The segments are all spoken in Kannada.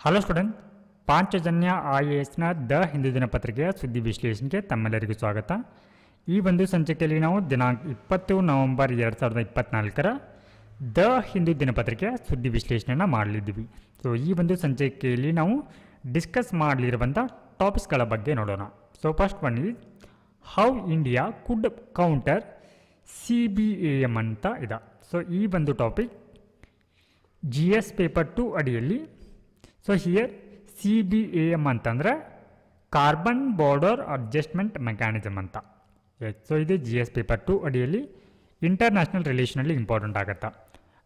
ಹಲೋ ಸ್ಟೂಡೆಂಟ್, ಪಾಂಚಜನ್ಯ IASನ ದ ಹಿಂದೂ ದಿನಪತ್ರಿಕೆಯ ಸುದ್ದಿ ವಿಶ್ಲೇಷಣೆಗೆ ತಮ್ಮೆಲ್ಲರಿಗೂ ಸ್ವಾಗತ. ಈ ಒಂದು ಸಂಚಿಕೆಯಲ್ಲಿ ನಾವು ದಿನಾಂಕ 20 ನವೆಂಬರ್ 2024 ದ ಹಿಂದೂ ದಿನಪತ್ರಿಕೆಯ ಸುದ್ದಿ ವಿಶ್ಲೇಷಣೆಯನ್ನು ಮಾಡಲಿದ್ದೀವಿ. ಸೊ ಈ ಒಂದು ಸಂಚಿಕೆಯಲ್ಲಿ ನಾವು ಡಿಸ್ಕಸ್ ಮಾಡಲಿರುವಂಥ ಟಾಪಿಕ್ಸ್ಗಳ ಬಗ್ಗೆ ನೋಡೋಣ. So first one is how India could counter CBAM ಅಂತ ಇದೆ. ಸೊ ಈ ಒಂದು ಟಾಪಿಕ್ GS ಪೇಪರ್ 2 ಅಡಿಯಲ್ಲಿ. ಸೊ ಹಿಯರ್ CBAM ಅಂತಂದರೆ ಕಾರ್ಬನ್ ಬಾರ್ಡರ್ ಅಡ್ಜಸ್ಟ್ಮೆಂಟ್ ಮೆಕ್ಯಾನಿಸಮ್ ಅಂತ. ಸೊ ಇದು GS ಪೇಪರ್ 2 ಅಡಿಯಲ್ಲಿ ಇಂಟರ್ನ್ಯಾಷನಲ್ ರಿಲೇಷನಲ್ಲಿ ಇಂಪಾರ್ಟೆಂಟ್ ಆಗುತ್ತೆ.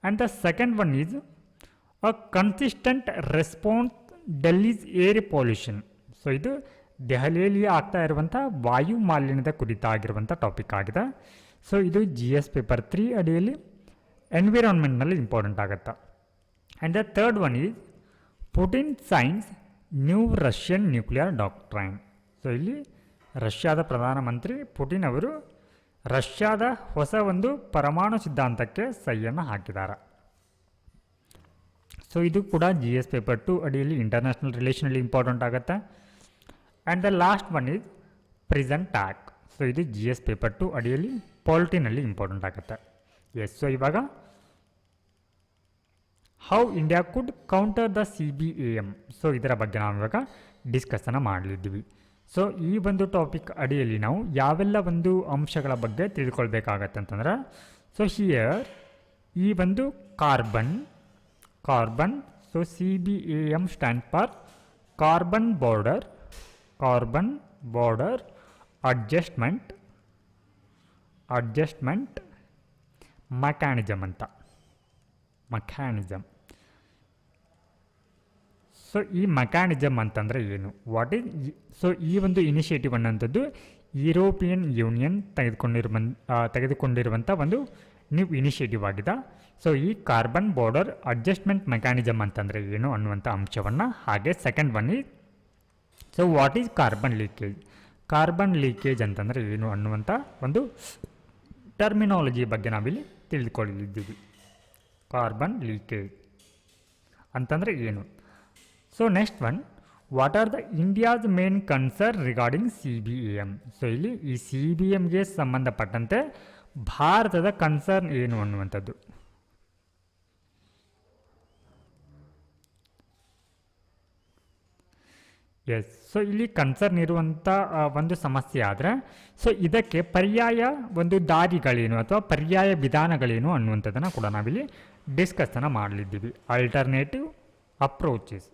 And the second one is a consistent response Delhi's air pollution. So ಇದು ದೆಹಲಿಯಲ್ಲಿ ಆಗ್ತಾ ಇರುವಂಥ ವಾಯು ಮಾಲಿನ್ಯದ ಕುರಿತಾಗಿರುವಂಥ ಟಾಪಿಕ್ ಆಗಿದೆ. ಸೊ ಇದು GS ಪೇಪರ್ 3 ಅಡಿಯಲ್ಲಿ ಎನ್ವಿರಾನ್ಮೆಂಟ್ನಲ್ಲಿ ಇಂಪಾರ್ಟೆಂಟ್ ಆಗುತ್ತೆ. And the third one is Putin signs new Russian nuclear doctrine. So ಇಲ್ಲಿ ರಷ್ಯಾದ ಪ್ರಧಾನಮಂತ್ರಿ ಪುಟಿನ್ ಅವರು ರಷ್ಯಾದ ಹೊಸ ಒಂದು ಪರಮಾಣು ಸಿದ್ಧಾಂತಕ್ಕೆ ಸಹಿಯನ್ನು ಹಾಕಿದ್ದಾರೆ. ಸೊ ಇದು ಕೂಡ GS ಪೇಪರ್ 2 ಅಡಿಯಲ್ಲಿ ಇಂಟರ್ನ್ಯಾಷನಲ್ ರಿಲೇಷನಲ್ಲಿ ಇಂಪಾರ್ಟೆಂಟ್ ಆಗುತ್ತೆ. And the last one is prison tax. So ಇದು GS ಪೇಪರ್ 2 ಅಡಿಯಲ್ಲಿ ಪಾಲಿಟಿನಲ್ಲಿ ಇಂಪಾರ್ಟೆಂಟ್ ಆಗುತ್ತೆ. ಎಸ್, ಸೊ ಇವಾಗ how India could counter the CBAM. So ಇದರ ಬಗ್ಗೆ ನಾವು ಇವಾಗ ಡಿಸ್ಕಸನ್ನು ಮಾಡಲಿದ್ದೀವಿ. ಸೊ ಈ ಒಂದು ಟಾಪಿಕ್ ಅಡಿಯಲ್ಲಿ ನಾವು ಯಾವೆಲ್ಲ ಒಂದು ಅಂಶಗಳ ಬಗ್ಗೆ ತಿಳ್ಕೊಳ್ಬೇಕಾಗತ್ತೆ ಅಂತಂದ್ರೆ, ಸೊ ಹಿಯರ್ ಈ ಒಂದು carbon. So CBAM stand for carbon border adjustment mechanism ಅಂತ. ಸೊ ಈ ಮೆಕ್ಯಾನಿಸಮ್ ಅಂತಂದರೆ ಏನು, ವಾಟ್ ಈಸ್. ಸೊ ಈ ಒಂದು ಇನಿಷಿಯೇಟಿವ್ ಅನ್ನೋಂಥದ್ದು ಯುರೋಪಿಯನ್ ಯೂನಿಯನ್ ತೆಗೆದುಕೊಂಡಿರುವಂಥ ಒಂದು ನ್ಯೂ ಇನಿಷಿಯೇಟಿವ್ ಆಗಿದೆ. ಸೊ ಈ ಕಾರ್ಬನ್ ಬಾರ್ಡರ್ ಅಡ್ಜಸ್ಟ್ಮೆಂಟ್ ಮೆಕ್ಯಾನಿಸಮ್ ಅಂತಂದರೆ ಏನು ಅನ್ನುವಂಥ ಅಂಶವನ್ನು, ಹಾಗೆ second one is so what is carbon leakage ಅಂತಂದರೆ ಏನು ಅನ್ನುವಂಥ ಒಂದು ಟರ್ಮಿನಾಲಜಿ ಬಗ್ಗೆ ನಾವಿಲ್ಲಿ ತಿಳಿದುಕೊಳ್ಳಲಿದ್ದೀವಿ. ಕಾರ್ಬನ್ ಲೀಕೇಜ್ ಅಂತಂದರೆ ಏನು. So next one, what are the India's main concern regarding CBAM. So ಇಲ್ಲಿ ಈ CBAMಗೆ ಸಂಬಂಧಪಟ್ಟಂತೆ ಭಾರತದ ಕನ್ಸರ್ನ್ ಏನು ಅನ್ನುವಂಥದ್ದು. ಎಸ್, ಸೊ ಇಲ್ಲಿ ಕನ್ಸರ್ನ್ ಇರುವಂಥ ಒಂದು ಸಮಸ್ಯೆ ಆದರೆ, ಸೊ ಇದಕ್ಕೆ ಪರ್ಯಾಯ ಒಂದು ದಾರಿಗಳೇನು ಅಥವಾ ಪರ್ಯಾಯ ವಿಧಾನಗಳೇನು ಅನ್ನುವಂಥದ್ದನ್ನು ಕೂಡ ನಾವಿಲ್ಲಿ ಡಿಸ್ಕಸನ್ನು ಮಾಡಲಿದ್ದೀವಿ. Alternative approaches.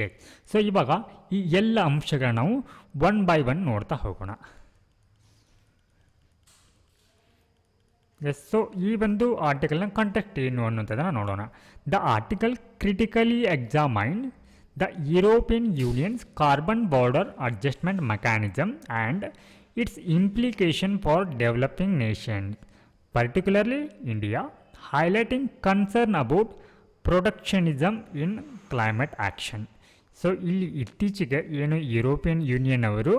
ಎಸ್, ಸೊ ಇವಾಗ ಈ ಎಲ್ಲ ಅಂಶಗಳನ್ನ ನಾವು ಒನ್ ಬೈ ಒನ್ ನೋಡ್ತಾ ಹೋಗೋಣ. ಎಸ್, ಸೊ ಈ ಒಂದು ಆರ್ಟಿಕಲ್ನ ಕಂಟೆಕ್ಟ್ ಏನು ಅನ್ನೋಂಥದ್ದನ್ನು ನೋಡೋಣ. The article critically examine the European unions carbon border adjustment mechanism and it's implication for developing Nations, particularly India, highlighting concern about protectionism in climate action. So ಇಲ್ಲಿ ಇತ್ತೀಚೆಗೆ ಏನು ಯುರೋಪಿಯನ್ ಯೂನಿಯನ್ ಅವರು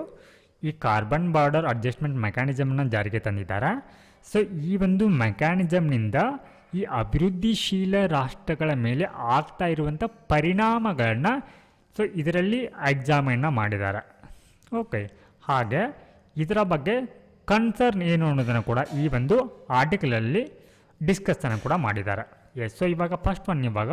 ಈ ಕಾರ್ಬನ್ ಬಾರ್ಡರ್ ಅಡ್ಜಸ್ಟ್ಮೆಂಟ್ ಮೆಕ್ಯಾನಿಸಮ್ನ ಜಾರಿಗೆ ತಂದಿದ್ದಾರೆ. ಸೊ ಈ ಒಂದು ಮೆಕ್ಯಾನಿಸಮ್ನಿಂದ ಈ ಅಭಿವೃದ್ಧಿಶೀಲ ರಾಷ್ಟ್ರಗಳ ಮೇಲೆ ಆಗ್ತಾ ಇರುವಂಥ ಪರಿಣಾಮಗಳನ್ನ ಸೊ ಇದರಲ್ಲಿ ಎಕ್ಸಾಮೈನ್ನ ಮಾಡಿದ್ದಾರೆ. ಓಕೆ, ಹಾಗೆ ಇದರ ಬಗ್ಗೆ ಕನ್ಸರ್ನ್ ಏನು ಅನ್ನೋದನ್ನು ಕೂಡ ಈ ಒಂದು ಆರ್ಟಿಕಲಲ್ಲಿ ಡಿಸ್ಕಸ್ಸನ್ನು ಕೂಡ ಮಾಡಿದ್ದಾರೆ. ಎಸ್, ಸೊ ಇವಾಗ ಫಸ್ಟ್ ಒನ್, ಇವಾಗ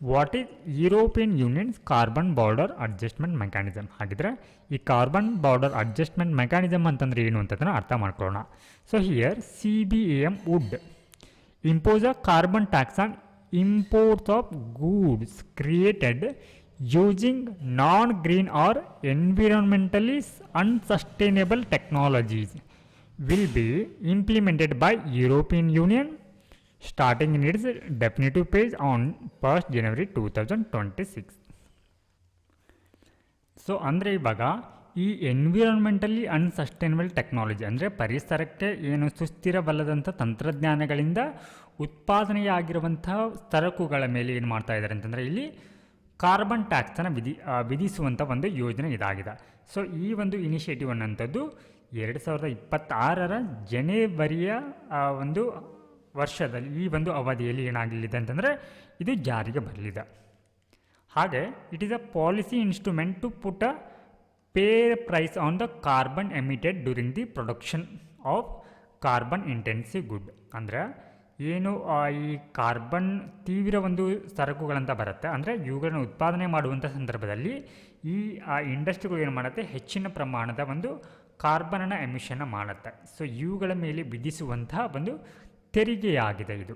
what is European unions carbon border adjustment mechanism. ಹಾಗಿದ್ರೆ ಈ ಕಾರ್ಬನ್ ಬಾರ್ಡರ್ ಅಡ್ಜಸ್ಟ್ಮೆಂಟ್ ಮೆಕ್ಯಾನಿಸಮ್ ಅಂತಂದರೆ ಏನು ಅಂತದನ್ನು ಅರ್ಥ ಮಾಡ್ಕೊಳ್ಳೋಣ. So here CBAM would impose a carbon tax on imports of goods created using non green or environmentally unsustainable technologies will be implemented by European Union starting in its definitive page on 1st January 2026. So ಅಂದರೆ ಇವಾಗ ಈ ಎನ್ವಿರಾನ್ಮೆಂಟಲಿ ಅನ್ಸಸ್ಟೈನಬಲ್ ಟೆಕ್ನಾಲಜಿ ಅಂದರೆ ಪರಿಸರಕ್ಕೆ ಏನು ಸುಸ್ಥಿರವಲ್ಲದಂಥ ತಂತ್ರಜ್ಞಾನಗಳಿಂದ ಉತ್ಪಾದನೆಯಾಗಿರುವಂಥ ಸರಕುಗಳ ಮೇಲೆ ಏನು ಮಾಡ್ತಾ ಇದ್ದಾರೆ ಅಂತಂದರೆ ಇಲ್ಲಿ ಕಾರ್ಬನ್ ಟ್ಯಾಕ್ಸನ್ನು ವಿಧಿಸುವಂಥ ಒಂದು ಯೋಜನೆ ಇದಾಗಿದೆ. ಸೊ ಈ ಒಂದು ಇನಿಷಿಯೇಟಿವ್ ಅನ್ನೋಂಥದ್ದು 2026 ಜನವರಿಯ ಒಂದು ವರ್ಷದಲ್ಲಿ ಈ ಒಂದು ಅವಧಿಯಲ್ಲಿ ಏನಾಗಲಿದೆ ಅಂತಂದರೆ ಇದು ಜಾರಿಗೆ ಬರಲಿದೆ. ಹಾಗೆ it is a policy instrument to put a fair price on the carbon emitted during the production of carbon intensive good. ಅಂದರೆ ಏನು ಈ ಕಾರ್ಬನ್ ತೀವ್ರ ಒಂದು ಸರಕುಗಳಂತ ಬರುತ್ತೆ, ಅಂದರೆ ಇವುಗಳನ್ನು ಉತ್ಪಾದನೆ ಮಾಡುವಂಥ ಸಂದರ್ಭದಲ್ಲಿ ಈ ಇಂಡಸ್ಟ್ರಿಗಳು ಏನು ಮಾಡುತ್ತೆ, ಹೆಚ್ಚಿನ ಪ್ರಮಾಣದ ಒಂದು ಕಾರ್ಬನ್ನ ಎಮಿಷನ್ನ ಮಾಡುತ್ತೆ. ಸೊ ಇವುಗಳ ಮೇಲೆ ವಿಧಿಸುವಂತಹ ಒಂದು ತೆರಿಗೆಯಾಗಿದೆ ಇದು.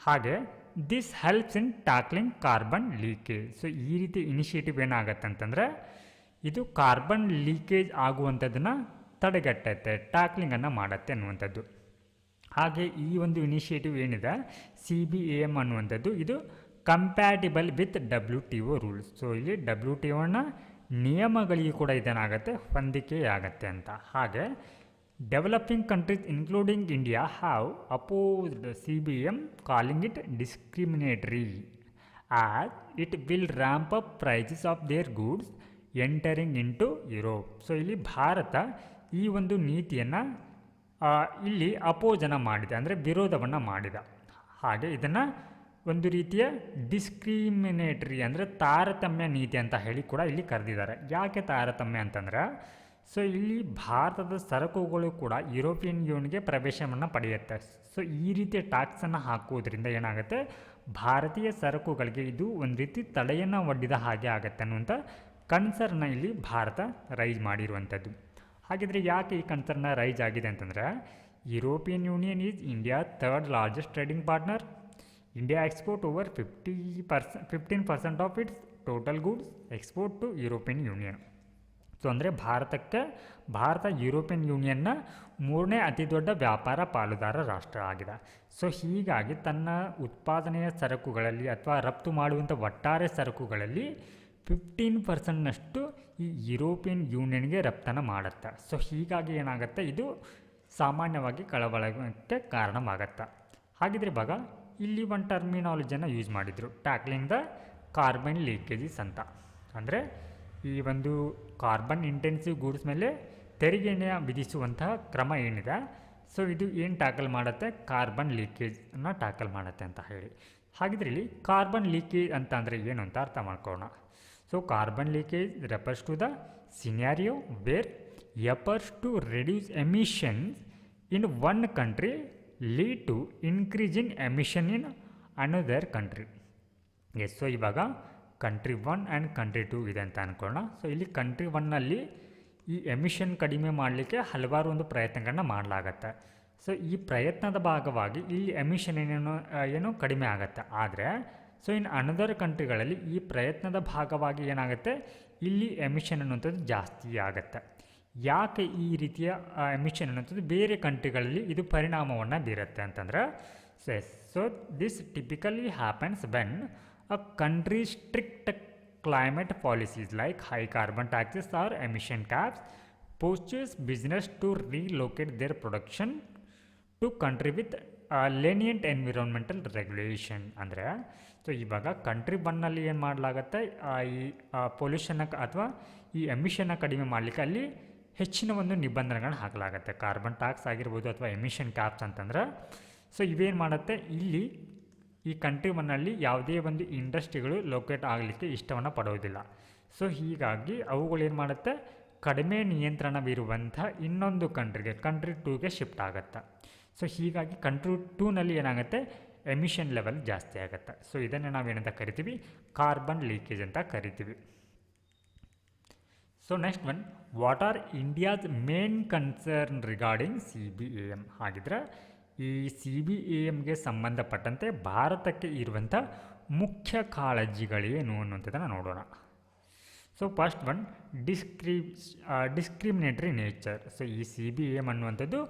ಹಾಗೆ this helps in tackling carbon leakage. So ಈ ರೀತಿ ಇನಿಷಿಯೇಟಿವ್ ಏನಾಗುತ್ತೆ ಅಂತಂದರೆ ಇದು ಕಾರ್ಬನ್ ಲೀಕೇಜ್ ಆಗುವಂಥದ್ದನ್ನು ತಡೆಗಟ್ಟುತ್ತೆ, ಟ್ಯಾಕ್ಲಿಂಗನ್ನು ಮಾಡುತ್ತೆ ಅನ್ನುವಂಥದ್ದು. ಹಾಗೆ ಈ ಒಂದು ಇನಿಷಿಯೇಟಿವ್ ಏನಿದೆ CBAM ಅನ್ನುವಂಥದ್ದು ಇದು compatible with WTO rules. So ಇಲ್ಲಿ WTOನ ನಿಯಮಗಳಿಗೆ ಕೂಡ ಇದೇನಾಗುತ್ತೆ, ಹೊಂದಿಕೆಯಾಗತ್ತೆ ಅಂತ. ಹಾಗೆ developing countries including India have opposed CBAM calling it discriminatory as it will ramp up prices of their goods entering into Europe. So ಇಲ್ಲಿ ಭಾರತ ಈ ಒಂದು ನೀತಿಯನ್ನು ಇಲ್ಲಿ ಅಪೋಜನ ಮಾಡಿದೆ, ಅಂದರೆ ವಿರೋಧವನ್ನು ಮಾಡಿದ. ಹಾಗೆ ಇದನ್ನು ಒಂದು ರೀತಿಯ ಡಿಸ್ಕ್ರಿಮಿನೇಟರಿ ಅಂದರೆ ತಾರತಮ್ಯ ನೀತಿ ಅಂತ ಹೇಳಿ ಕೂಡ ಇಲ್ಲಿ ಕರೆದಿದ್ದಾರೆ. ಯಾಕೆ ತಾರತಮ್ಯ ಅಂತಂದರೆ ಸೊ ಇಲ್ಲಿ ಭಾರತದ ಸರಕುಗಳು ಕೂಡ ಯುರೋಪಿಯನ್ ಯೂನಿಯನ್ಗೆ ಪ್ರವೇಶವನ್ನು ಪಡೆಯುತ್ತೆ. ಸೊ ಈ ರೀತಿಯ ಟ್ಯಾಕ್ಸನ್ನು ಹಾಕುವುದರಿಂದ ಏನಾಗುತ್ತೆ, ಭಾರತೀಯ ಸರಕುಗಳಿಗೆ ಇದು ಒಂದು ರೀತಿ ತಡೆಯನ್ನು ಒಡ್ಡಿದ ಹಾಗೆ ಆಗುತ್ತೆ ಅನ್ನುವಂಥ ಕನ್ಸರ್ನ ಇಲ್ಲಿ ಭಾರತ ರೈಸ್ ಮಾಡಿರುವಂಥದ್ದು. ಹಾಗಿದ್ರೆ ಯಾಕೆ ಈ ಕನ್ಸರ್ನ ರೈಸ್ ಆಗಿದೆ ಅಂತಂದರೆ European Union is India third largest trading partner. India export over 15% of its total goods export to European Union. So ಅಂದರೆ ಭಾರತ ಯುರೋಪಿಯನ್ ಯೂನಿಯನ್ನ 3ನೇ ಅತಿ ದೊಡ್ಡ ವ್ಯಾಪಾರ ಪಾಲುದಾರ ರಾಷ್ಟ್ರ ಆಗಿದೆ. ಸೊ ಹೀಗಾಗಿ ತನ್ನ ಉತ್ಪಾದನೆಯ ಸರಕುಗಳಲ್ಲಿ ಅಥವಾ ರಫ್ತು ಮಾಡುವಂಥ ಒಟ್ಟಾರೆ ಸರಕುಗಳಲ್ಲಿ 15%ನಷ್ಟು ಈ ಯುರೋಪಿಯನ್ ಯೂನಿಯನ್ಗೆ ರಫ್ತನ್ನು ಮಾಡುತ್ತೆ. ಸೊ ಹೀಗಾಗಿ ಏನಾಗುತ್ತೆ, ಇದು ಸಾಮಾನ್ಯವಾಗಿ ಕಳವಳಕ್ಕೆ ಕಾರಣವಾಗತ್ತೆ. ಹಾಗಿದ್ರೆ ಇವಾಗ ಇಲ್ಲಿ ಒಂದು ಟರ್ಮಿನಾಲಜಿಯನ್ನು ಯೂಸ್ ಮಾಡಿದರು, ಟ್ಯಾಕ್ಲಿಂಗ್ ದ ಕಾರ್ಬನ್ ಲೀಕೇಜಸ್ ಅಂತ. ಅಂದರೆ ಈ ಒಂದು ಕಾರ್ಬನ್ ಇಂಟೆನ್ಸಿವ್ ಗೂಡ್ಸ್ ಮೇಲೆ ತೆರಿಗೆಯನ್ನು ವಿಧಿಸುವಂತಹ ಕ್ರಮ ಏನಿದೆ, ಸೊ ಇದು ಏನು ಟ್ಯಾಕಲ್ ಮಾಡುತ್ತೆ, ಕಾರ್ಬನ್ ಲೀಕೇಜನ್ನು ಟ್ಯಾಕಲ್ ಮಾಡುತ್ತೆ ಅಂತ ಹೇಳಿ. ಹಾಗಿದ್ರೆ ಇಲ್ಲಿ ಕಾರ್ಬನ್ ಲೀಕೇಜ್ ಅಂತ ಅಂದರೆ ಏನು ಅಂತ ಅರ್ಥ ಮಾಡ್ಕೊಳ್ಳೋಣ. So carbon leakage refers to the scenario where efforts to reduce emissions in one country lead to increase in emission in another country. Yes, so ಇವಾಗ ಕಂಟ್ರಿ 1 ಆ್ಯಂಡ್ ಕಂಟ್ರಿ 2 ಇದೆ ಅಂತ ಅಂದ್ಕೊಳ್ಳೋಣ. ಸೊ ಇಲ್ಲಿ ಕಂಟ್ರಿ 1ನಲ್ಲಿ ಈ ಎಮಿಷನ್ ಕಡಿಮೆ ಮಾಡಲಿಕ್ಕೆ ಹಲವಾರು ಒಂದು ಪ್ರಯತ್ನಗಳನ್ನ ಮಾಡಲಾಗತ್ತೆ. ಸೊ ಈ ಪ್ರಯತ್ನದ ಭಾಗವಾಗಿ ಇಲ್ಲಿ ಎಮಿಷನ್ ಏನೋ ಕಡಿಮೆ ಆಗುತ್ತೆ. ಆದರೆ ಸೊ ಇನ್ನು ಅನದರ್ ಕಂಟ್ರಿಗಳಲ್ಲಿ ಈ ಪ್ರಯತ್ನದ ಭಾಗವಾಗಿ ಏನಾಗುತ್ತೆ, ಇಲ್ಲಿ ಎಮಿಷನ್ ಅನ್ನುವಂಥದ್ದು ಜಾಸ್ತಿ ಆಗುತ್ತೆ. ಯಾಕೆ ಈ ರೀತಿಯ ಎಮಿಷನ್ ಅನ್ನುವಂಥದ್ದು ಬೇರೆ ಕಂಟ್ರಿಗಳಲ್ಲಿ ಇದು ಪರಿಣಾಮವನ್ನು ಬೀರುತ್ತೆ ಅಂತಂದರೆ, so this typically happens when a country strict climate policies like high carbon taxes or emission caps postures businesses to relocate their production to country with lenient environmental regulation. ಅಂದರೆ ಸೊ ಇವಾಗ ಕಂಟ್ರಿ 1ನಲ್ಲಿ ಏನು ಮಾಡಲಾಗತ್ತೆ, ಈ ಪೊಲ್ಯೂಷನ್ನ ಅಥವಾ ಈ ಎಮಿಷನ್ನ ಕಡಿಮೆ ಮಾಡಲಿಕ್ಕೆ ಅಲ್ಲಿ ಹೆಚ್ಚಿನ ಒಂದು ನಿಬಂಧನೆಗಳನ್ನ ಹಾಕಲಾಗುತ್ತೆ. ಕಾರ್ಬನ್ ಟ್ಯಾಕ್ಸ್ ಆಗಿರ್ಬೋದು ಅಥವಾ ಎಮಿಷನ್ ಕ್ಯಾಪ್ಸ್ ಅಂತಂದ್ರೆ, ಸೊ ಇವೇನು ಮಾಡುತ್ತೆ, ಇಲ್ಲಿ ಈ ಕಂಟ್ರಿ 1ನಲ್ಲಿ ಯಾವುದೇ ಒಂದು ಇಂಡಸ್ಟ್ರಿಗಳು ಲೊಕೇಟ್ ಆಗಲಿಕ್ಕೆ ಇಷ್ಟವನ್ನು ಪಡೋದಿಲ್ಲ. ಸೊ ಹೀಗಾಗಿ ಅವುಗಳೇನು ಮಾಡುತ್ತೆ, ಕಡಿಮೆ ನಿಯಂತ್ರಣವಿರುವಂಥ ಇನ್ನೊಂದು ಕಂಟ್ರಿಗೆ, ಕಂಟ್ರಿ 2ಗೆ ಶಿಫ್ಟ್ ಆಗುತ್ತೆ. ಸೊ ಹೀಗಾಗಿ ಕಂಟ್ರಿ 2ನಲ್ಲಿ ಏನಾಗುತ್ತೆ, ಎಮಿಷನ್ ಲೆವೆಲ್ ಜಾಸ್ತಿ ಆಗುತ್ತೆ. ಸೊ ಇದನ್ನು ನಾವೇನಂತ ಕರಿತೀವಿ, ಕಾರ್ಬನ್ ಲೀಕೇಜ್ ಅಂತ ಕರಿತೀವಿ. So next one, what are India's main concern regarding CBAM. ಹಾಗಿದ್ರೆ ಈ CBAMಗೆ ಸಂಬಂಧಪಟ್ಟಂತೆ ಭಾರತಕ್ಕೆ ಇರುವಂಥ ಮುಖ್ಯ ಕಾಳಜಿಗಳೇನು ಅನ್ನುವಂಥದ್ದನ್ನು ನೋಡೋಣ. So first one, discriminatory nature. So ಈ CBAM ಅನ್ನುವಂಥದ್ದು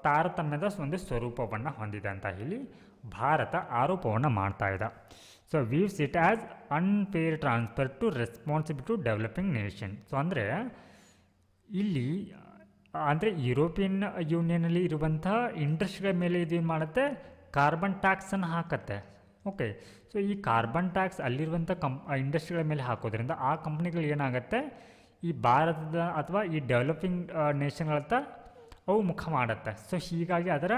ತಾರತಮ್ಯದ ಒಂದು ಸ್ವರೂಪವನ್ನು ಹೊಂದಿದೆ ಅಂತ ಹೇಳಿ ಭಾರತ ಆರೋಪವನ್ನು ಮಾಡ್ತಾ ಇದೆ. So views it as unfair transfer to responsibility to developing nation. So ಅಂದರೆ ಇಲ್ಲಿ ಅಂದರೆ ಯುರೋಪಿಯನ್ ಯೂನಿಯನಲ್ಲಿ ಇರುವಂಥ ಇಂಡಸ್ಟ್ರಿಗಳ ಮೇಲೆ ಇದೇನು ಮಾಡುತ್ತೆ, ಕಾರ್ಬನ್ ಟ್ಯಾಕ್ಸನ್ನು ಹಾಕತ್ತೆ. ಓಕೆ, ಸೊ ಈ ಕಾರ್ಬನ್ ಟ್ಯಾಕ್ಸ್ ಅಲ್ಲಿರುವಂಥ ಇಂಡಸ್ಟ್ರಿಗಳ ಮೇಲೆ ಹಾಕೋದ್ರಿಂದ ಆ ಕಂಪ್ನಿಗಳು ಏನಾಗುತ್ತೆ, ಈ ಭಾರತದ ಅಥವಾ ಈ ಡೆವಲಪಿಂಗ್ ನೇಷನ್ಗಳತ್ತ ಅವು ಮುಖ ಮಾಡುತ್ತೆ. ಸೊ ಹೀಗಾಗಿ ಅದರ